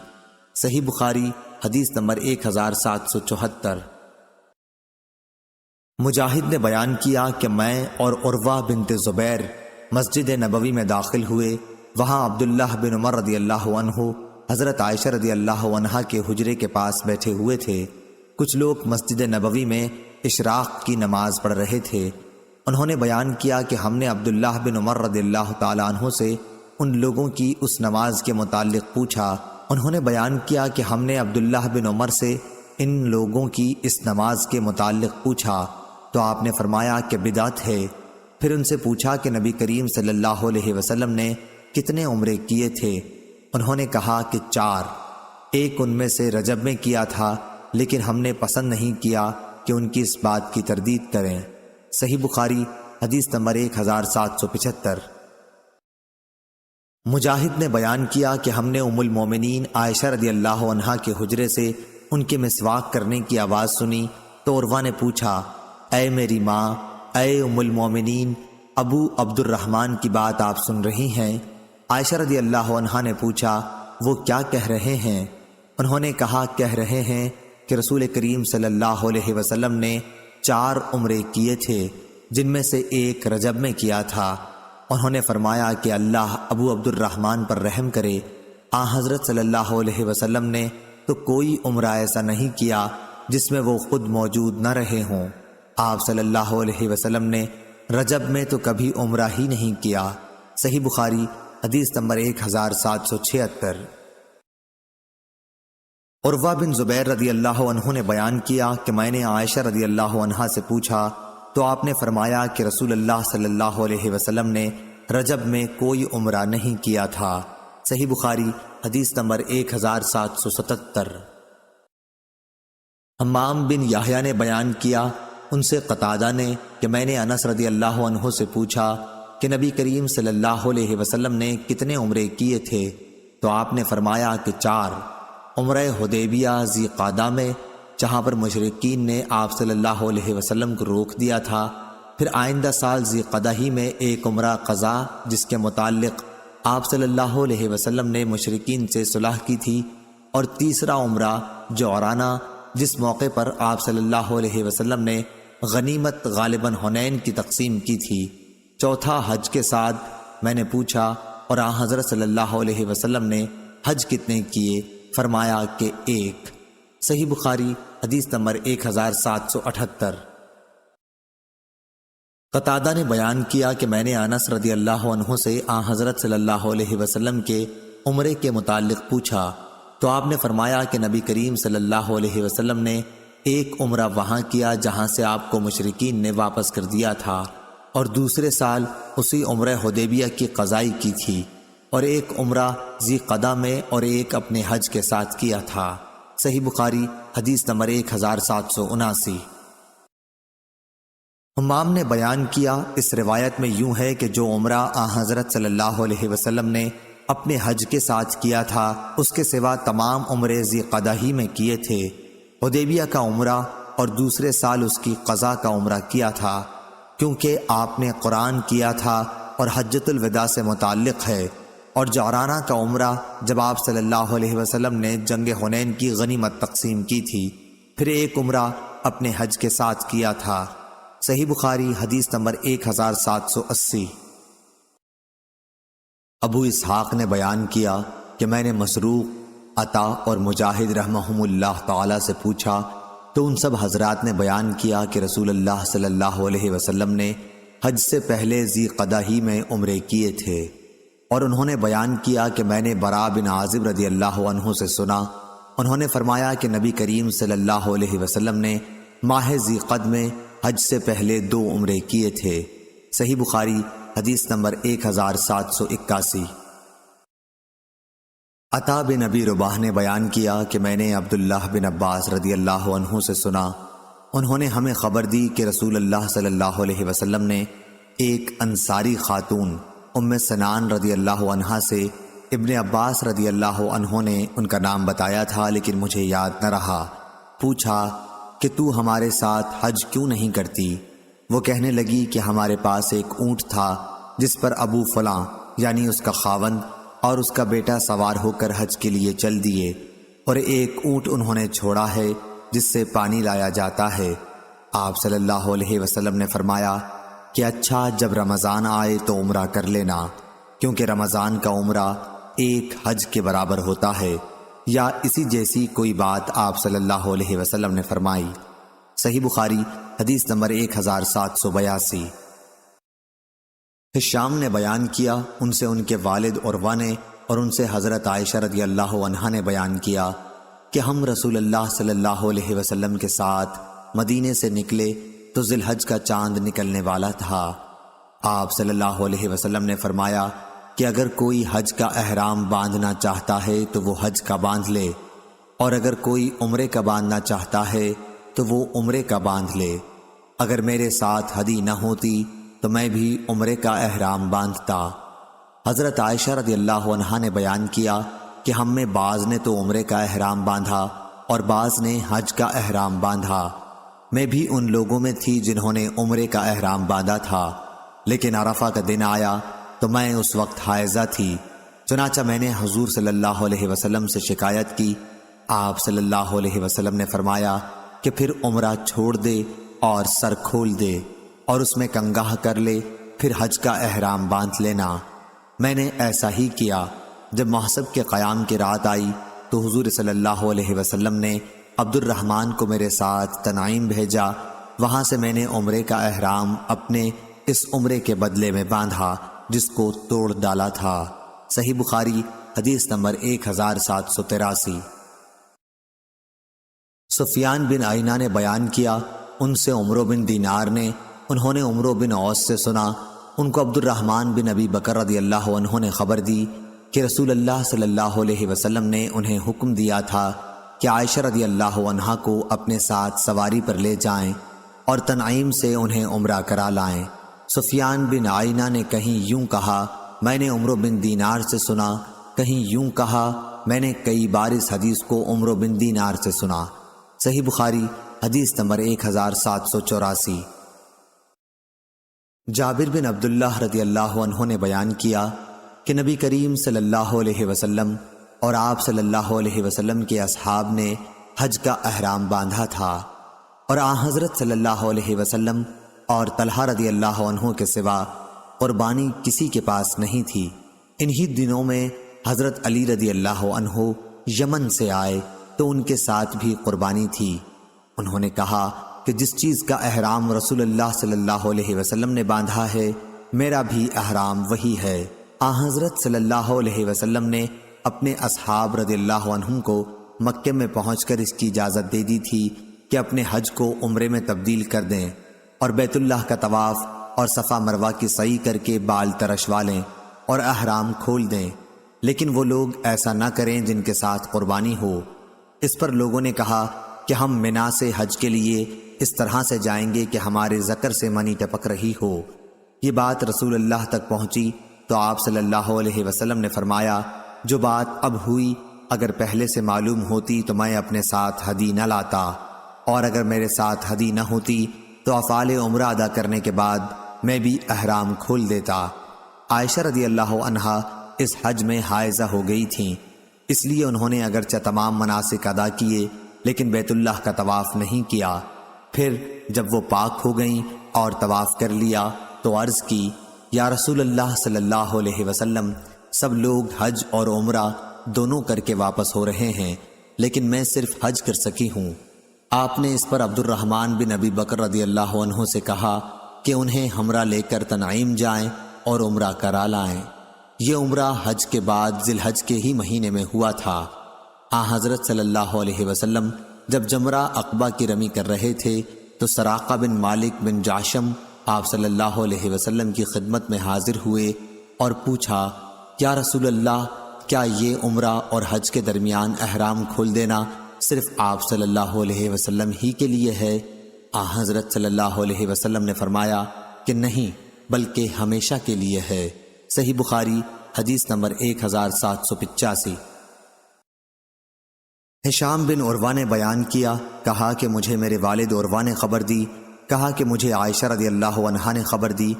صحیح بخاری حدیث نمبر 1774۔ مجاہد نے بیان کیا کہ میں اور عروہ بنت زبیر مسجد نبوی میں داخل ہوئے۔ وہاں عبداللہ بن عمر رضی اللہ عنہ حضرت عائشہ رضی اللہ عنہا کے حجرے کے پاس بیٹھے ہوئے تھے۔ کچھ لوگ مسجد نبوی میں اشراق کی نماز پڑھ رہے تھے۔ انہوں نے بیان کیا کہ ہم نے عبداللہ بن عمر رضی اللہ تعالیٰ عنہ سے ان لوگوں کی اس نماز کے متعلق پوچھا۔ انہوں نے بیان کیا کہ ہم نے عبداللہ بن عمر سے ان لوگوں کی اس نماز کے متعلق پوچھا تو آپ نے فرمایا کہ بدعت ہے۔ پھر ان سے پوچھا کہ نبی کریم صلی اللہ علیہ وسلم نے کتنے عمرے کیے تھے؟ انہوں نے کہا کہ 4۔ ایک ان میں سے رجب میں کیا تھا، لیکن ہم نے پسند نہیں کیا کہ ان کی اس بات کی تردید کریں۔ صحیح بخاری حدیث نمبر 1775۔ مجاہد نے بیان کیا کہ ہم نے ام المومنین عائشہ رضی اللہ عنہا کے حجرے سے ان کے مسواک کرنے کی آواز سنی تو عروہ نے پوچھا، اے میری ماں، اے ام المومنین، ابو عبد الرحمن کی بات آپ سن رہی ہیں؟ عائشہ رضی اللہ عنہا نے پوچھا، وہ کیا کہہ رہے ہیں؟ انہوں نے کہا، کہہ رہے ہیں کہ رسول کریم صلی اللہ علیہ وسلم نے 4 عمرے کیے تھے، جن میں سے ایک رجب میں کیا تھا۔ انہوں نے فرمایا کہ اللہ ابو عبد الرحمن پر رحم کرے۔ حضرت صلی اللہ علیہ وسلم نے تو کوئی عمرہ ایسا نہیں کیا جس میں وہ خود موجود نہ رہے ہوں۔ آپ صلی اللہ علیہ وسلم نے رجب میں تو کبھی عمرہ ہی نہیں کیا۔ صحیح بخاری حدیث نمبر 1776۔ عروہ بن زبیر رضی اللہ عنہ نے بیان کیا کہ میں نے عائشہ رضی اللہ عنہا سے پوچھا تو آپ نے فرمایا کہ رسول اللہ صلی اللہ علیہ وسلم نے رجب میں کوئی عمرہ نہیں کیا تھا۔ صحیح بخاری حدیث نمبر 1777۔ حمام بن یحییٰ نے بیان کیا ان سے قتادہ نے کہ میں نے انس رضی اللہ عنہ سے پوچھا کہ نبی کریم صلی اللہ علیہ وسلم نے کتنے عمرے کیے تھے؟ تو آپ نے فرمایا کہ 4، عمرہ حدیبیہ ذی قعدہ میں جہاں پر مشرکین نے آپ صلی اللہ علیہ وسلم کو روک دیا تھا، پھر آئندہ سال ذی قعدہ ہی میں ایک عمرہ قضا جس کے متعلق آپ صلی اللہ علیہ وسلم نے مشرکین سے صلح کی تھی، اور تیسرا عمرہ جعرانہ جس موقع پر آپ صلی اللہ علیہ وسلم نے غنیمت غالباً حنین کی تقسیم کی تھی۔ چوتھا حج کے ساتھ میں نے پوچھا اور حضرت صلی اللہ علیہ وسلم نے حج کتنے کیے؟ فرمایا کہ 1۔ صحیح بخاری حدیث نمبر 1778۔ قتادہ نے بیان کیا کہ میں نے انس رضی اللہ عنہ سے حضرت صلی اللہ علیہ وسلم کے عمرے کے متعلق پوچھا تو آپ نے فرمایا کہ نبی کریم صلی اللہ علیہ وسلم نے ایک عمرہ وہاں کیا جہاں سے آپ کو مشرکین نے واپس کر دیا تھا، اور دوسرے سال اسی عمرہ حدیبیہ کی قضائی کی تھی، اور ایک عمرہ ذی قعدہ میں اور ایک اپنے حج کے ساتھ کیا تھا۔ صحیح بخاری حدیث نمبر 1779۔ حمام نے بیان کیا اس روایت میں یوں ہے کہ جو عمرہ حضرت صلی اللہ علیہ وسلم نے اپنے حج کے ساتھ کیا تھا اس کے سوا تمام عمرے ذی قعدہ ہی میں کیے تھے۔ حدیبیہ کا عمرہ اور دوسرے سال اس کی قضا کا عمرہ کیا تھا، کیونکہ آپ نے قرآن کیا تھا اور حجۃ الوداع سے متعلق ہے، اور جعرانہ کا عمرہ جب آپ صلی اللہ علیہ وسلم نے جنگ حنین کی غنیمت تقسیم کی تھی، پھر ایک عمرہ اپنے حج کے ساتھ کیا تھا۔ صحیح بخاری حدیث نمبر 1780۔ ابو اسحاق نے بیان کیا کہ میں نے مسروق، عطا اور مجاہد رحمہم اللہ تعالی سے پوچھا تو ان سب حضرات نے بیان کیا کہ رسول اللہ صلی اللہ علیہ وسلم نے حج سے پہلے ذی قعدہ ہی میں عمرے کیے تھے، اور انہوں نے بیان کیا کہ میں نے براء بن عازب رضی اللہ عنہ سے سنا، انہوں نے فرمایا کہ نبی کریم صلی اللہ علیہ وسلم نے ماہ ذی قعدہ میں حج سے پہلے 2 عمرے کیے تھے۔ صحیح بخاری حدیث نمبر 1781۔ عطا بن ابی رباح نے بیان کیا کہ میں نے عبداللہ بن عباس رضی اللہ عنہ سے سنا، انہوں نے ہمیں خبر دی کہ رسول اللہ صلی اللہ علیہ وسلم نے ایک انصاری خاتون ام سنان رضی اللہ عنہا سے ابن عباس رضی اللہ عنہ نے ان کا نام بتایا تھا لیکن مجھے یاد نہ رہا، پوچھا کہ تو ہمارے ساتھ حج کیوں نہیں کرتی؟ وہ کہنے لگی کہ ہمارے پاس ایک اونٹ تھا جس پر ابو فلاں یعنی اس کا خاوند اور اس کا بیٹا سوار ہو کر حج کے لیے چل دیے، اور ایک اونٹ انہوں نے چھوڑا ہے جس سے پانی لایا جاتا ہے۔ آپ صلی اللہ علیہ وسلم نے فرمایا کہ اچھا، جب رمضان آئے تو عمرہ کر لینا، کیونکہ رمضان کا عمرہ ایک حج کے برابر ہوتا ہے، یا اسی جیسی کوئی بات آپ صلی اللہ علیہ وسلم نے فرمائی۔ صحیح بخاری حدیث نمبر 1782۔ ہشام نے بیان کیا ان سے ان کے والد عروہ نے اور ان سے حضرت عائشہ رضی اللہ عنہا نے بیان کیا کہ ہم رسول اللہ صلی اللہ علیہ وسلم کے ساتھ مدینے سے نکلے تو ذی الحج کا چاند نکلنے والا تھا۔ آپ صلی اللہ علیہ وسلم نے فرمایا کہ اگر کوئی حج کا احرام باندھنا چاہتا ہے تو وہ حج کا باندھ لے، اور اگر کوئی عمرے کا باندھنا چاہتا ہے تو وہ عمرے کا باندھ لے۔ اگر میرے ساتھ ہدی نہ ہوتی تو میں بھی عمرے کا احرام باندھتا۔ حضرت عائشہ رضی اللہ عنہا نے بیان کیا کہ ہم میں بعض نے تو عمرے کا احرام باندھا اور بعض نے حج کا احرام باندھا۔ میں بھی ان لوگوں میں تھی جنہوں نے عمرے کا احرام باندھا تھا، لیکن عرفہ کا دن آیا تو میں اس وقت حائضہ تھی، چنانچہ میں نے حضور صلی اللہ علیہ وسلم سے شکایت کی۔ آپ صلی اللہ علیہ وسلم نے فرمایا کہ پھر عمرہ چھوڑ دے اور سر کھول دے اور اس میں کنگاہ کر لے، پھر حج کا احرام باندھ لینا۔ میں نے ایسا ہی کیا۔ جب محسب کے قیام کی رات آئی تو حضور صلی اللہ علیہ وسلم نے عبد الرحمن کو میرے ساتھ تنعیم بھیجا، وہاں سے میں نے عمرے کا احرام اپنے اس عمرے کے بدلے میں باندھا جس کو توڑ ڈالا تھا۔ صحیح بخاری حدیث نمبر 1783۔ سفیان بن عینہ نے بیان کیا ان سے عمرو بن دینار نے، انہوں نے عمرو بن عوس سے سنا، ان کو عبد الرحمن بن ابی بکر رضی اللہ عنہ نے خبر دی کہ رسول اللہ صلی اللہ علیہ وسلم نے انہیں حکم دیا تھا کہ عائشہ رضی اللہ عنہا کو اپنے ساتھ سواری پر لے جائیں اور تنعیم سے انہیں عمرہ کرا لائیں۔ سفیان بن عینہ نے کہیں یوں کہا، میں نے عمرو بن دینار سے سنا، کہیں یوں کہا، میں نے کئی بار اس حدیث کو عمرو بن دینار سے سنا۔ صحیح بخاری حدیث نمبر 1784۔ جابر بن عبداللہ رضی اللہ عنہ نے بیان کیا کہ نبی کریم صلی اللہ علیہ وسلم اور آپ صلی اللہ علیہ وسلم کے اصحاب نے حج کا احرام باندھا تھا، اور حضرت صلی اللہ علیہ وسلم اور طلحہ رضی اللہ عنہ کے سوا قربانی کسی کے پاس نہیں تھی۔ انہی دنوں میں حضرت علی رضی اللہ عنہ یمن سے آئے تو ان کے ساتھ بھی قربانی تھی۔ انہوں نے کہا کہ جس چیز کا احرام رسول اللہ صلی اللہ علیہ وسلم نے باندھا ہے میرا بھی احرام وہی ہے۔ حضرت صلی اللہ علیہ وسلم نے اپنے اصحاب رضی اللہ عنہم کو مکے میں پہنچ کر اس کی اجازت دے دی تھی کہ اپنے حج کو عمرے میں تبدیل کر دیں اور بیت اللہ کا طواف اور صفا مروہ کی سعی کر کے بال ترشوا لیں اور احرام کھول دیں، لیکن وہ لوگ ایسا نہ کریں جن کے ساتھ قربانی ہو۔ اس پر لوگوں نے کہا کہ ہم منا سے حج کے لیے اس طرح سے جائیں گے کہ ہمارے ذکر سے منی ٹپک رہی ہو۔ یہ بات رسول اللہ تک پہنچی تو آپ صلی اللہ علیہ وسلم نے فرمایا، جو بات اب ہوئی اگر پہلے سے معلوم ہوتی تو میں اپنے ساتھ ہدی نہ لاتا، اور اگر میرے ساتھ ہدی نہ ہوتی تو افعال عمرہ ادا کرنے کے بعد میں بھی احرام کھول دیتا۔ عائشہ رضی اللہ عنہا اس حج میں حائضہ ہو گئی تھیں، اس لیے انہوں نے اگرچہ تمام مناسک ادا کیے لیکن بیت اللہ کا طواف نہیں کیا۔ پھر جب وہ پاک ہو گئیں اور طواف کر لیا تو عرض کی، یا رسول اللہ صلی اللہ علیہ وسلم، سب لوگ حج اور عمرہ دونوں کر کے واپس ہو رہے ہیں لیکن میں صرف حج کر سکی ہوں۔ آپ نے اس پر عبد الرحمن بن ابی بکر رضی اللہ عنہ سے کہا کہ انہیں ہمراہ لے کر تنعیم جائیں اور عمرہ کرا لائیں۔ یہ عمرہ حج کے بعد ذی الحج کے ہی مہینے میں ہوا تھا۔ حضرت صلی اللہ علیہ وسلم جب جمرہ عقبہ کی رمی کر رہے تھے تو سراقہ بن مالک بن جاشم آپ صلی اللہ علیہ وسلم کی خدمت میں حاضر ہوئے اور پوچھا، یا رسول اللہ، کیا یہ عمرہ اور حج کے درمیان احرام کھول دینا صرف آپ صلی اللہ علیہ وسلم ہی کے لیے ہے؟ حضرت صلی اللہ علیہ وسلم نے فرمایا کہ نہیں، بلکہ ہمیشہ کے لیے ہے۔ صحیح بخاری حدیث نمبر 1785۔ ہشام بن عروہ نے بیان کیا، کہا کہ مجھے میرے والد عروہ نے خبر دی، کہا کہ مجھے عائشہ رضی اللہ عنہا نے خبر دی۔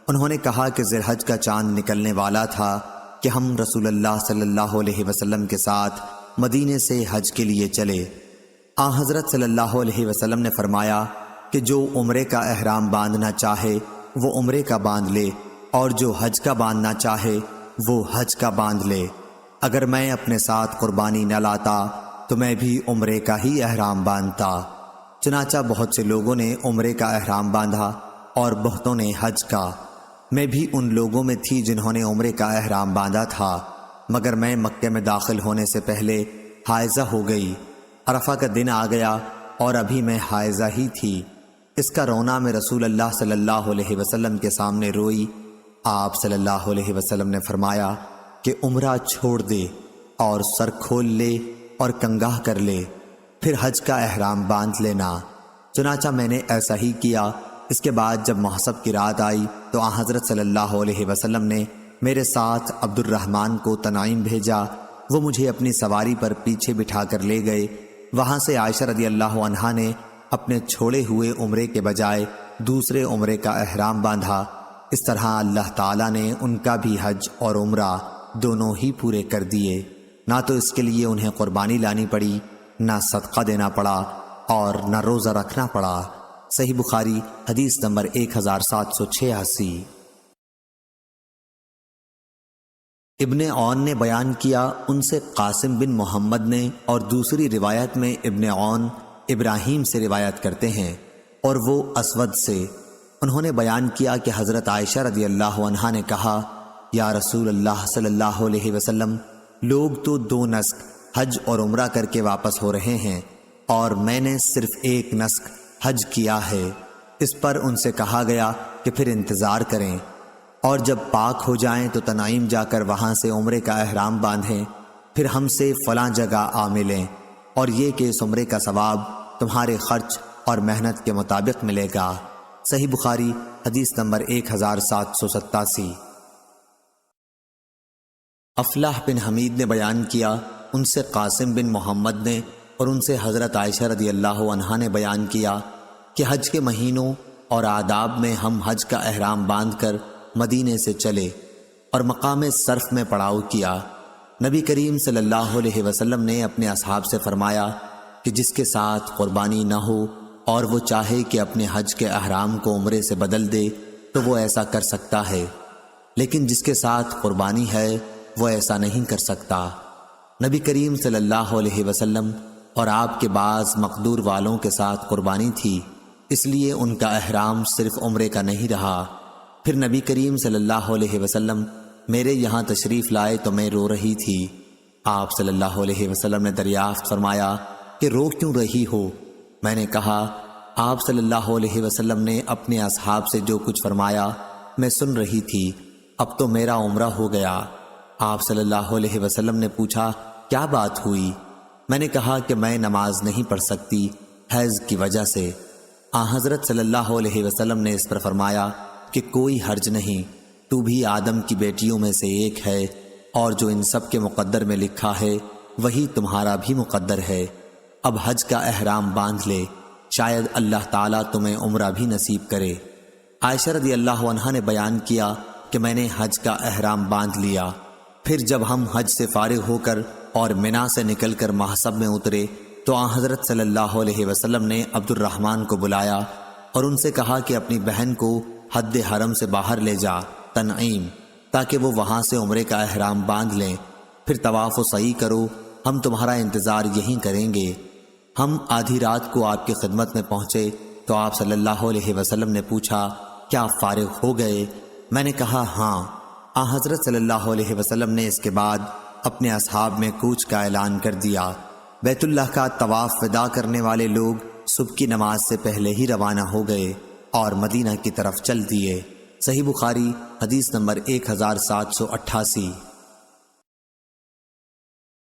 انہوں نے کہا کہ ذی الحج کا چاند نکلنے والا تھا کہ ہم رسول اللہ صلی اللہ علیہ وسلم کے ساتھ مدینے سے حج کے لیے چلے۔ حضرت صلی اللہ علیہ وسلم نے فرمایا کہ جو عمرے کا احرام باندھنا چاہے وہ عمرے کا باندھ لے، اور جو حج کا باندھنا چاہے وہ حج کا باندھ لے۔ اگر میں اپنے ساتھ قربانی نہ لاتا تو میں بھی عمرے کا ہی احرام باندھتا۔ چنانچہ بہت سے لوگوں نے عمرے کا احرام باندھا اور بہتوں نے حج کا۔ میں بھی ان لوگوں میں تھی جنہوں نے عمرے کا احرام باندھا تھا، مگر میں مکے میں داخل ہونے سے پہلے حائضہ ہو گئی۔ عرفہ کا دن آ گیا اور ابھی میں حائضہ ہی تھی۔ اس کا رونا میں رسول اللہ صلی اللہ علیہ وسلم کے سامنے روئی۔ آپ صلی اللہ علیہ وسلم نے فرمایا کہ عمرہ چھوڑ دے اور سر کھول لے اور کنگاہ کر لے، پھر حج کا احرام باندھ لینا۔ چنانچہ میں نے ایسا ہی کیا۔ اس کے بعد جب محسب کی رات آئی تو حضرت صلی اللہ علیہ وسلم نے میرے ساتھ عبد الرحمن کو تنعیم بھیجا۔ وہ مجھے اپنی سواری پر پیچھے بٹھا کر لے گئے۔ وہاں سے عائشہ رضی اللہ عنہا نے اپنے چھوڑے ہوئے عمرے کے بجائے دوسرے عمرے کا احرام باندھا۔ اس طرح اللہ تعالیٰ نے ان کا بھی حج اور عمرہ دونوں ہی پورے کر دیے۔ نہ تو اس کے لیے انہیں قربانی لانی پڑی، نہ صدقہ دینا پڑا، اور نہ روزہ رکھنا پڑا۔ صحیح بخاری حدیث نمبر 1786۔ ابن عون نے بیان کیا، ان سے قاسم بن محمد نے، اور دوسری روایت میں ابن عون ابراہیم سے روایت کرتے ہیں اور وہ اسود سے۔ انہوں نے بیان کیا کہ حضرت عائشہ رضی اللہ عنہا نے کہا، یا رسول اللہ صلی اللہ علیہ وسلم، لوگ تو 2 نسک حج اور عمرہ کر کے واپس ہو رہے ہیں اور میں نے صرف 1 نسک حج کیا ہے۔ اس پر ان سے کہا گیا کہ پھر انتظار کریں اور جب پاک ہو جائیں تو تنعیم جا کر وہاں سے عمرے کا احرام باندھیں، پھر ہم سے فلاں جگہ آ ملیں۔ اور یہ کہ اس عمرے کا ثواب تمہارے خرچ اور محنت کے مطابق ملے گا۔ صحیح بخاری حدیث نمبر 1787۔ افلاح بن حمید نے بیان کیا، ان سے قاسم بن محمد نے اور ان سے حضرت عائشہ رضی اللہ عنہا نے بیان کیا کہ حج کے مہینوں اور آداب میں ہم حج کا احرام باندھ کر مدینے سے چلے اور مقام صرف میں پڑاؤ کیا۔ نبی کریم صلی اللہ علیہ وسلم نے اپنے اصحاب سے فرمایا کہ جس کے ساتھ قربانی نہ ہو اور وہ چاہے کہ اپنے حج کے احرام کو عمرے سے بدل دے تو وہ ایسا کر سکتا ہے، لیکن جس کے ساتھ قربانی ہے وہ ایسا نہیں کر سکتا۔ نبی کریم صلی اللہ علیہ وسلم اور آپ کے بعض مقدور والوں کے ساتھ قربانی تھی، اس لیے ان کا احرام صرف عمرے کا نہیں رہا۔ پھر نبی کریم صلی اللہ علیہ وسلم میرے یہاں تشریف لائے تو میں رو رہی تھی۔ آپ صلی اللہ علیہ وسلم نے دریافت فرمایا کہ رو کیوں رہی ہو؟ میں نے کہا آپ صلی اللہ علیہ وسلم نے اپنے اصحاب سے جو کچھ فرمایا میں سن رہی تھی، اب تو میرا عمرہ ہو گیا۔ آپ صلی اللہ علیہ وسلم نے پوچھا کیا بات ہوئی؟ میں نے کہا کہ میں نماز نہیں پڑھ سکتی حیض کی وجہ سے۔ حضرت صلی اللہ علیہ وسلم نے اس پر فرمایا کہ کوئی حرج نہیں، تو بھی آدم کی بیٹیوں میں سے ایک ہے، اور جو ان سب کے مقدر میں لکھا ہے وہی تمہارا بھی مقدر ہے۔ اب حج کا احرام باندھ لے، شاید اللہ تعالیٰ تمہیں عمرہ بھی نصیب کرے۔ عائشہ رضی اللہ عنہا نے بیان کیا کہ میں نے حج کا احرام باندھ لیا، پھر جب ہم حج سے فارغ ہو کر اور منا سے نکل کر محصب میں اترے تو حضرت صلی اللہ علیہ وسلم نے عبد الرحمن کو بلایا اور ان سے کہا کہ اپنی بہن کو حد حرم سے باہر لے جا تنعیم، تاکہ وہ وہاں سے عمرے کا احرام باندھ لیں، پھر طواف و سعی کرو، ہم تمہارا انتظار یہیں کریں گے۔ ہم آدھی رات کو آپ کی خدمت میں پہنچے تو آپ صلی اللہ علیہ وسلم نے پوچھا کیا فارغ ہو گئے؟ میں نے کہا ہاں۔ حضرت صلی اللہ علیہ وسلم نے اس کے بعد اپنے اصحاب میں کوچ کا اعلان کر دیا۔ بیت اللہ کا طواف ودا کرنے والے لوگ صبح کی نماز سے پہلے ہی روانہ ہو گئے اور مدینہ کی طرف چل دیے۔ صحیح بخاری حدیث نمبر 1788۔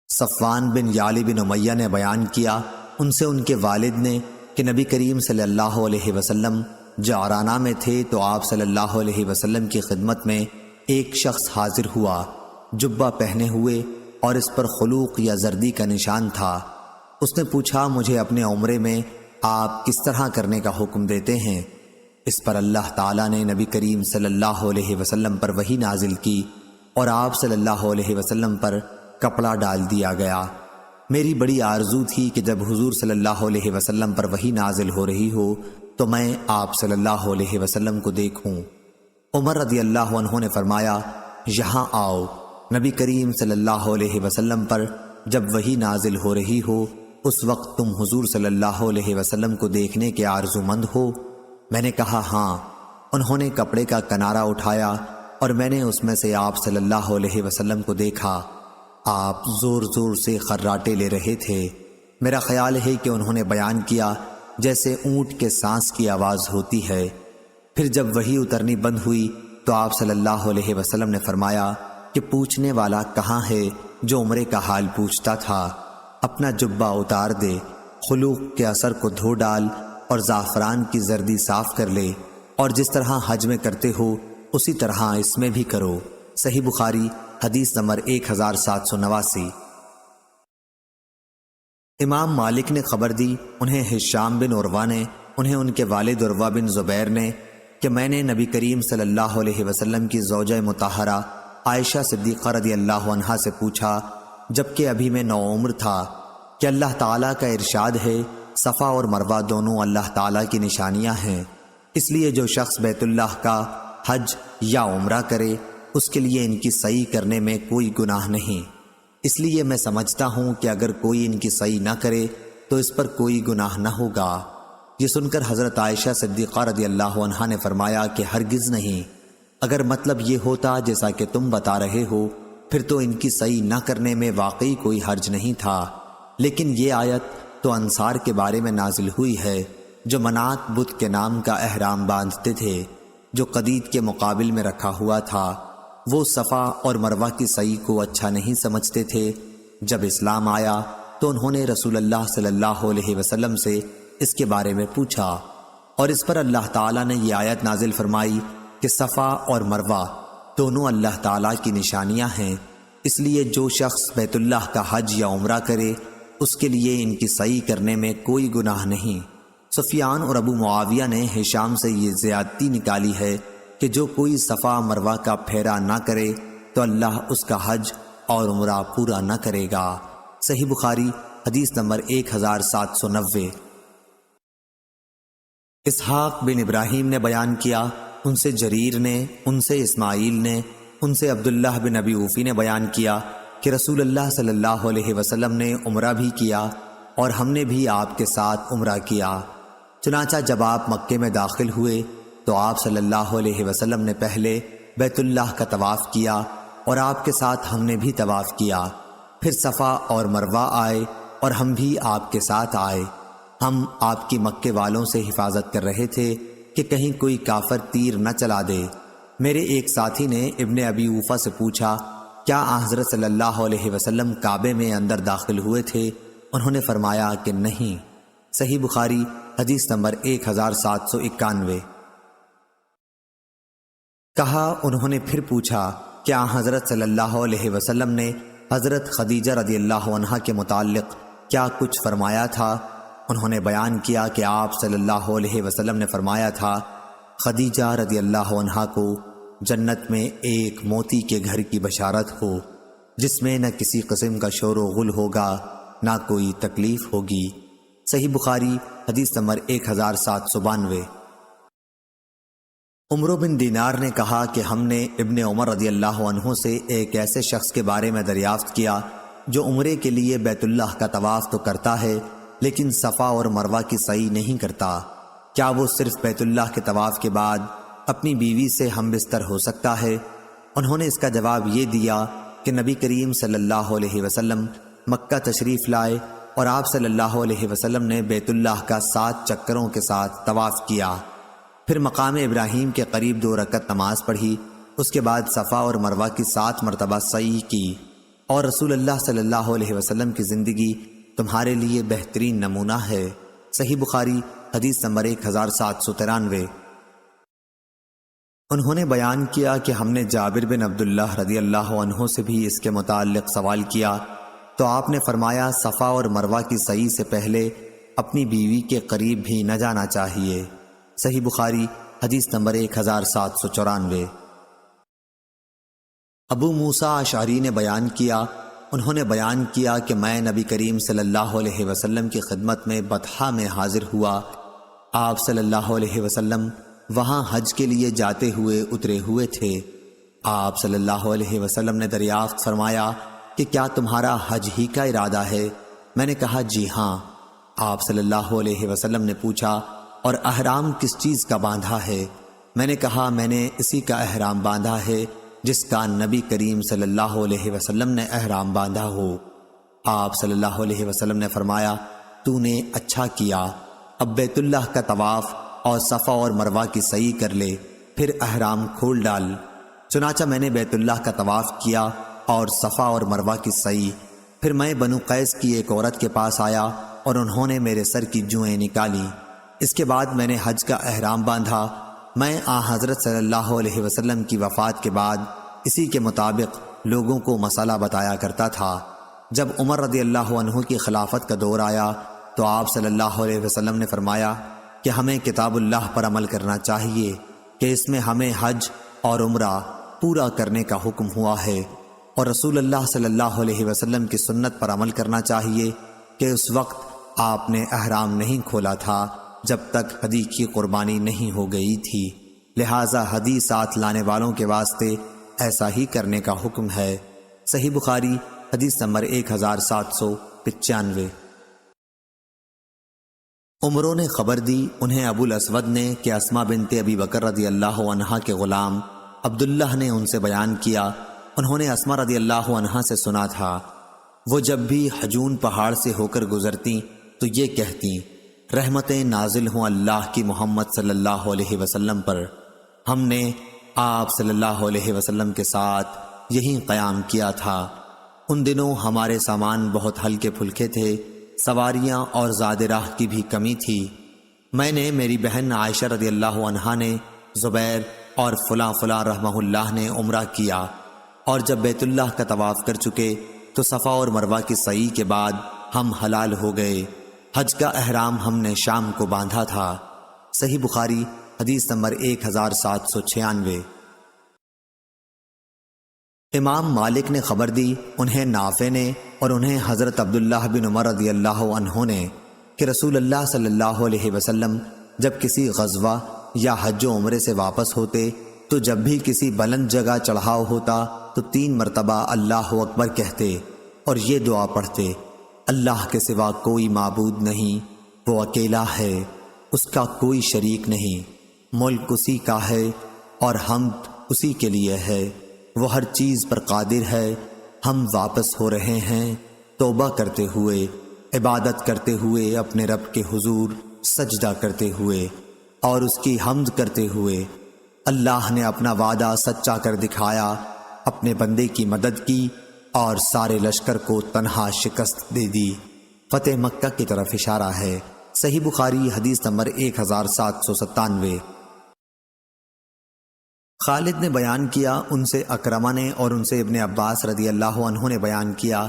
صفوان بن یالی بن امیہ نے بیان کیا، ان سے ان کے والد نے کہ نبی کریم صلی اللہ علیہ وسلم جعرانہ میں تھے تو آپ صلی اللہ علیہ وسلم کی خدمت میں ایک شخص حاضر ہوا، جبہ پہنے ہوئے اور اس پر خلوق یا زردی کا نشان تھا۔ اس نے پوچھا مجھے اپنے عمرے میں آپ کس طرح کرنے کا حکم دیتے ہیں؟ اس پر اللہ تعالیٰ نے نبی کریم صلی اللہ علیہ وسلم پر وحی نازل کی اور آپ صلی اللہ علیہ وسلم پر کپڑا ڈال دیا گیا۔ میری بڑی آرزو تھی کہ جب حضور صلی اللہ علیہ وسلم پر وحی نازل ہو رہی ہو تو میں آپ صلی اللہ علیہ وسلم کو دیکھوں۔ عمر رضی اللہ عنہ نے فرمایا یہاں آؤ، نبی کریم صلی اللہ علیہ وسلم پر جب وحی نازل ہو رہی ہو اس وقت تم حضور صلی اللہ علیہ وسلم کو دیکھنے کے آرزو مند ہو؟ میں نے کہا ہاں۔ انہوں نے کپڑے کا کنارہ اٹھایا اور میں نے اس میں سے آپ صلی اللہ علیہ وسلم کو دیکھا۔ آپ زور زور سے خراٹے لے رہے تھے۔ میرا خیال ہے کہ انہوں نے بیان کیا جیسے اونٹ کے سانس کی آواز ہوتی ہے۔ پھر جب وحی اترنی بند ہوئی تو آپ صلی اللہ علیہ وسلم نے فرمایا کہ پوچھنے والا کہاں ہے جو عمرے کا حال پوچھتا تھا؟ اپنا جبہ اتار دے، خلوق کے اثر کو دھو ڈال اور زعفران کی زردی صاف کر لے، اور جس طرح حج میں کرتے ہو اسی طرح اس میں بھی کرو۔ صحیح بخاری حدیث نمبر 1789۔ امام مالک نے خبر دی، انہیں ہشام بن عروہ نے، انہیں ان کے والد عروہ بن زبیر نے کہ میں نے نبی کریم صلی اللہ علیہ وسلم کی زوجہ مطہرہ عائشہ صدیقہ رضی اللہ عنہا سے پوچھا جبکہ ابھی میں نوعمر تھا کہ اللہ تعالیٰ کا ارشاد ہے صفا اور مروہ دونوں اللہ تعالیٰ کی نشانیاں ہیں، اس لیے جو شخص بیت اللہ کا حج یا عمرہ کرے اس کے لیے ان کی سعی کرنے میں کوئی گناہ نہیں، اس لیے میں سمجھتا ہوں کہ اگر کوئی ان کی سعی نہ کرے تو اس پر کوئی گناہ نہ ہوگا۔ یہ سن کر حضرت عائشہ صدیقہ رضی اللہ عنہا نے فرمایا کہ ہرگز نہیں، اگر مطلب یہ ہوتا جیسا کہ تم بتا رہے ہو پھر تو ان کی سعی نہ کرنے میں واقعی کوئی حرج نہیں تھا، لیکن یہ آیت تو انصار کے بارے میں نازل ہوئی ہے جو منات بت کے نام کا احرام باندھتے تھے جو قدید کے مقابل میں رکھا ہوا تھا۔ وہ صفا اور مروہ کی سعی کو اچھا نہیں سمجھتے تھے۔ جب اسلام آیا تو انہوں نے رسول اللہ صلی اللہ علیہ وسلم سے اس کے بارے میں پوچھا، اور اس پر اللہ تعالیٰ نے یہ آیت نازل فرمائی کہ صفا اور مروہ دونوں اللہ تعالیٰ کی نشانیاں ہیں، اس لیے جو شخص بیت اللہ کا حج یا عمرہ کرے اس کے لیے ان کی سعی کرنے میں کوئی گناہ نہیں۔ سفیان اور ابو معاویہ نے ہشام سے یہ زیادتی نکالی ہے کہ جو کوئی صفا مروہ کا پھیرا نہ کرے تو اللہ اس کا حج اور عمرہ پورا نہ کرے گا۔ صحیح بخاری حدیث نمبر 1790۔ اسحاق بن ابراہیم نے بیان کیا، ان سے جریر نے، ان سے اسماعیل نے، ان سے عبداللہ بن ابی اوفی نے بیان کیا کہ رسول اللہ صلی اللہ علیہ وسلم نے عمرہ بھی کیا اور ہم نے بھی آپ کے ساتھ عمرہ کیا۔ چنانچہ جب آپ مکے میں داخل ہوئے تو آپ صلی اللہ علیہ وسلم نے پہلے بیت اللہ کا طواف کیا اور آپ کے ساتھ ہم نے بھی طواف کیا، پھر صفا اور مروہ آئے اور ہم بھی آپ کے ساتھ آئے۔ ہم آپ کی مکے والوں سے حفاظت کر رہے تھے کہ کہیں کوئی کافر تیر نہ چلا دے۔ میرے ایک ساتھی نے ابن ابی اوفا سے پوچھا، کیا حضرت صلی اللہ علیہ وسلم کعبے میں اندر داخل ہوئے تھے؟ انہوں نے فرمایا کہ نہیں۔ صحیح بخاری حدیث نمبر 1791۔ کہا، انہوں نے پھر پوچھا، کیا حضرت صلی اللہ علیہ وسلم نے حضرت خدیجہ رضی اللہ عنہا کے متعلق کیا کچھ فرمایا تھا؟ انہوں نے بیان کیا کہ آپ صلی اللہ علیہ وسلم نے فرمایا تھا، خدیجہ رضی اللہ عنہا کو جنت میں ایک موتی کے گھر کی بشارت ہو، جس میں نہ کسی قسم کا شور و غل ہوگا نہ کوئی تکلیف ہوگی۔ صحیح بخاری حدیث نمبر 1792۔ عمرو بن دینار نے کہا کہ ہم نے ابن عمر رضی اللہ عنہ سے ایک ایسے شخص کے بارے میں دریافت کیا جو عمرے کے لیے بیت اللہ کا طواف تو کرتا ہے لیکن صفا اور مروہ کی سعی نہیں کرتا، کیا وہ صرف بیت اللہ کے طواف کے بعد اپنی بیوی سے ہم بستر ہو سکتا ہے؟ انہوں نے اس کا جواب یہ دیا کہ نبی کریم صلی اللہ علیہ وسلم مکہ تشریف لائے اور آپ صلی اللہ علیہ وسلم نے بیت اللہ کا 7 چکروں کے ساتھ طواف کیا، پھر مقام ابراہیم کے قریب 2 رکعت نماز پڑھی، اس کے بعد صفا اور مروہ کی 7 مرتبہ سعی کی، اور رسول اللہ صلی اللہ علیہ وسلم کی زندگی تمہارے لیے بہترین نمونہ ہے۔ صحیح بخاری حدیث نمبر 1793۔ انہوں نے بیان کیا کہ ہم نے جابر بن عبداللہ رضی اللہ عنہ سے بھی اس کے متعلق سوال کیا تو آپ نے فرمایا، صفا اور مروہ کی سعی سے پہلے اپنی بیوی کے قریب بھی نہ جانا چاہیے۔ صحیح بخاری حدیث نمبر 1794۔ ابو موسیٰ اشعری نے بیان کیا، انہوں نے بیان کیا کہ میں نبی کریم صلی اللہ علیہ وسلم کی خدمت میں بطحا میں حاضر ہوا، آپ صلی اللہ علیہ وسلم وہاں حج کے لیے جاتے ہوئے اترے ہوئے تھے۔ آپ صلی اللہ علیہ وسلم نے دریافت فرمایا کہ کیا تمہارا حج ہی کا ارادہ ہے؟ میں نے کہا جی ہاں۔ آپ صلی اللہ علیہ وسلم نے پوچھا، اور احرام کس چیز کا باندھا ہے؟ میں نے کہا میں نے اسی کا احرام باندھا ہے جس کا نبی کریم صلی اللہ علیہ وسلم نے احرام باندھا ہو۔ آپ صلی اللہ علیہ وسلم نے فرمایا، تو نے اچھا کیا، اب بیت اللہ کا طواف اور صفا اور مروہ کی سعی کر لے، پھر احرام کھول ڈال۔ چنانچہ میں نے بیت اللہ کا طواف کیا اور صفا اور مروہ کی سعی، پھر میں بنو قیس کی ایک عورت کے پاس آیا اور انہوں نے میرے سر کی جوئیں نکالی۔ اس کے بعد میں نے حج کا احرام باندھا۔ میں حضرت صلی اللہ علیہ وسلم کی وفات کے بعد اسی کے مطابق لوگوں کو مسئلہ بتایا کرتا تھا۔ جب عمر رضی اللہ عنہ کی خلافت کا دور آیا تو آپ صلی اللہ علیہ وسلم نے فرمایا کہ ہمیں کتاب اللہ پر عمل کرنا چاہیے کہ اس میں ہمیں حج اور عمرہ پورا کرنے کا حکم ہوا ہے، اور رسول اللہ صلی اللہ علیہ وسلم کی سنت پر عمل کرنا چاہیے کہ اس وقت آپ نے احرام نہیں کھولا تھا جب تک ہدی کی قربانی نہیں ہو گئی تھی، لہٰذا ہدی ساتھ لانے والوں کے واسطے ایسا ہی کرنے کا حکم ہے۔ صحیح بخاری حدیث نمبر 1795۔ عمروں نے خبر دی انہیں ابو الاسود نے کہ اسماء بنت ابی بکر رضی اللہ عنہا کے غلام عبداللہ نے ان سے بیان کیا، انہوں نے اسماء رضی اللہ عنہا سے سنا تھا، وہ جب بھی حجون پہاڑ سے ہو کر گزرتی تو یہ کہتی، رحمتیں نازل ہوں اللہ کی محمد صلی اللہ علیہ وسلم پر، ہم نے آپ صلی اللہ علیہ وسلم کے ساتھ یہیں قیام کیا تھا۔ ان دنوں ہمارے سامان بہت ہلکے پھلکے تھے، سواریاں اور زاد راہ کی بھی کمی تھی۔ میں نے، میری بہن عائشہ رضی اللہ عنہا نے، زبیر اور فلاں فلاں رحمہ اللہ نے عمرہ کیا، اور جب بیت اللہ کا طواف کر چکے تو صفا اور مروہ کی سعی کے بعد ہم حلال ہو گئے۔ حج کا احرام ہم نے شام کو باندھا تھا۔ صحیح بخاری حدیث نمبر 1796۔ امام مالک نے خبر دی، انہیں نافع نے اور انہیں حضرت عبداللہ بن عمر رضی اللہ عنہ نے، کہ رسول اللہ صلی اللہ علیہ وسلم جب کسی غزوہ یا حج و عمرے سے واپس ہوتے تو جب بھی کسی بلند جگہ چڑھاؤ ہوتا تو 3 مرتبہ اللہ اکبر کہتے اور یہ دعا پڑھتے: اللہ کے سوا کوئی معبود نہیں، وہ اکیلا ہے، اس کا کوئی شریک نہیں، ملک اسی کا ہے اور حمد اسی کے لیے ہے، وہ ہر چیز پر قادر ہے، ہم واپس ہو رہے ہیں توبہ کرتے ہوئے، عبادت کرتے ہوئے، اپنے رب کے حضور سجدہ کرتے ہوئے اور اس کی حمد کرتے ہوئے۔ اللہ نے اپنا وعدہ سچا کر دکھایا، اپنے بندے کی مدد کی اور سارے لشکر کو تنہا شکست دے دی۔ فتح مکہ کی طرف اشارہ ہے۔ صحیح بخاری حدیث نمبر 1797۔ خالد نے بیان کیا، ان سے اکرمہ نے اور ان سے ابن عباس رضی اللہ عنہ نے بیان کیا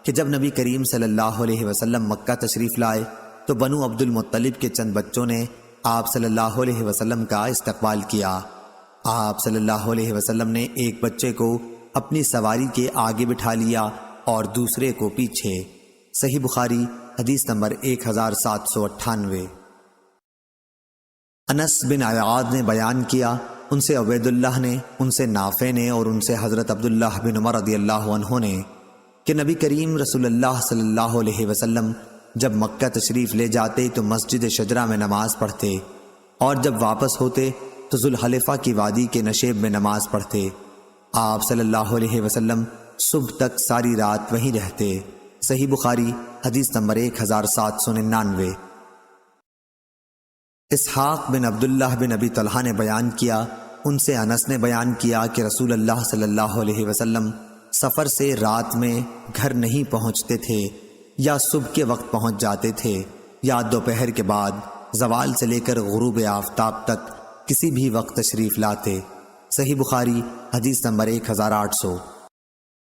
کہ جب نبی کریم صلی اللہ علیہ وسلم مکہ تشریف لائے تو بنو عبد المطلب کے چند بچوں نے آپ صلی اللہ علیہ وسلم کا استقبال کیا۔ آپ صلی اللہ علیہ وسلم نے ایک بچے کو اپنی سواری کے آگے بٹھا لیا اور دوسرے کو پیچھے۔ صحیح بخاری حدیث نمبر 1798۔ انس بن عیاض نے بیان کیا، ان سے عبید اللہ نے، ان سے نافع نے اور ان سے حضرت عبداللہ بن عمر رضی اللہ عنہ نے، کہ نبی کریم رسول اللہ صلی اللہ علیہ وسلم جب مکہ تشریف لے جاتے تو مسجد شجرہ میں نماز پڑھتے اور جب واپس ہوتے تو ذوالحلیفہ کی وادی کے نشیب میں نماز پڑھتے۔ آپ صلی اللہ علیہ وسلم صبح تک ساری رات وہیں رہتے۔ صحیح بخاری حدیث نمبر 1799۔ اسحاق بن عبداللہ بن ابی طلحہ نے بیان کیا، ان سے انس نے بیان کیا کہ رسول اللہ صلی اللہ علیہ وسلم سفر سے رات میں گھر نہیں پہنچتے تھے، یا صبح کے وقت پہنچ جاتے تھے، یا دوپہر کے بعد زوال سے لے کر غروب آفتاب تک کسی بھی وقت تشریف لاتے۔ صحیح بخاری حدیث نمبر 1800۔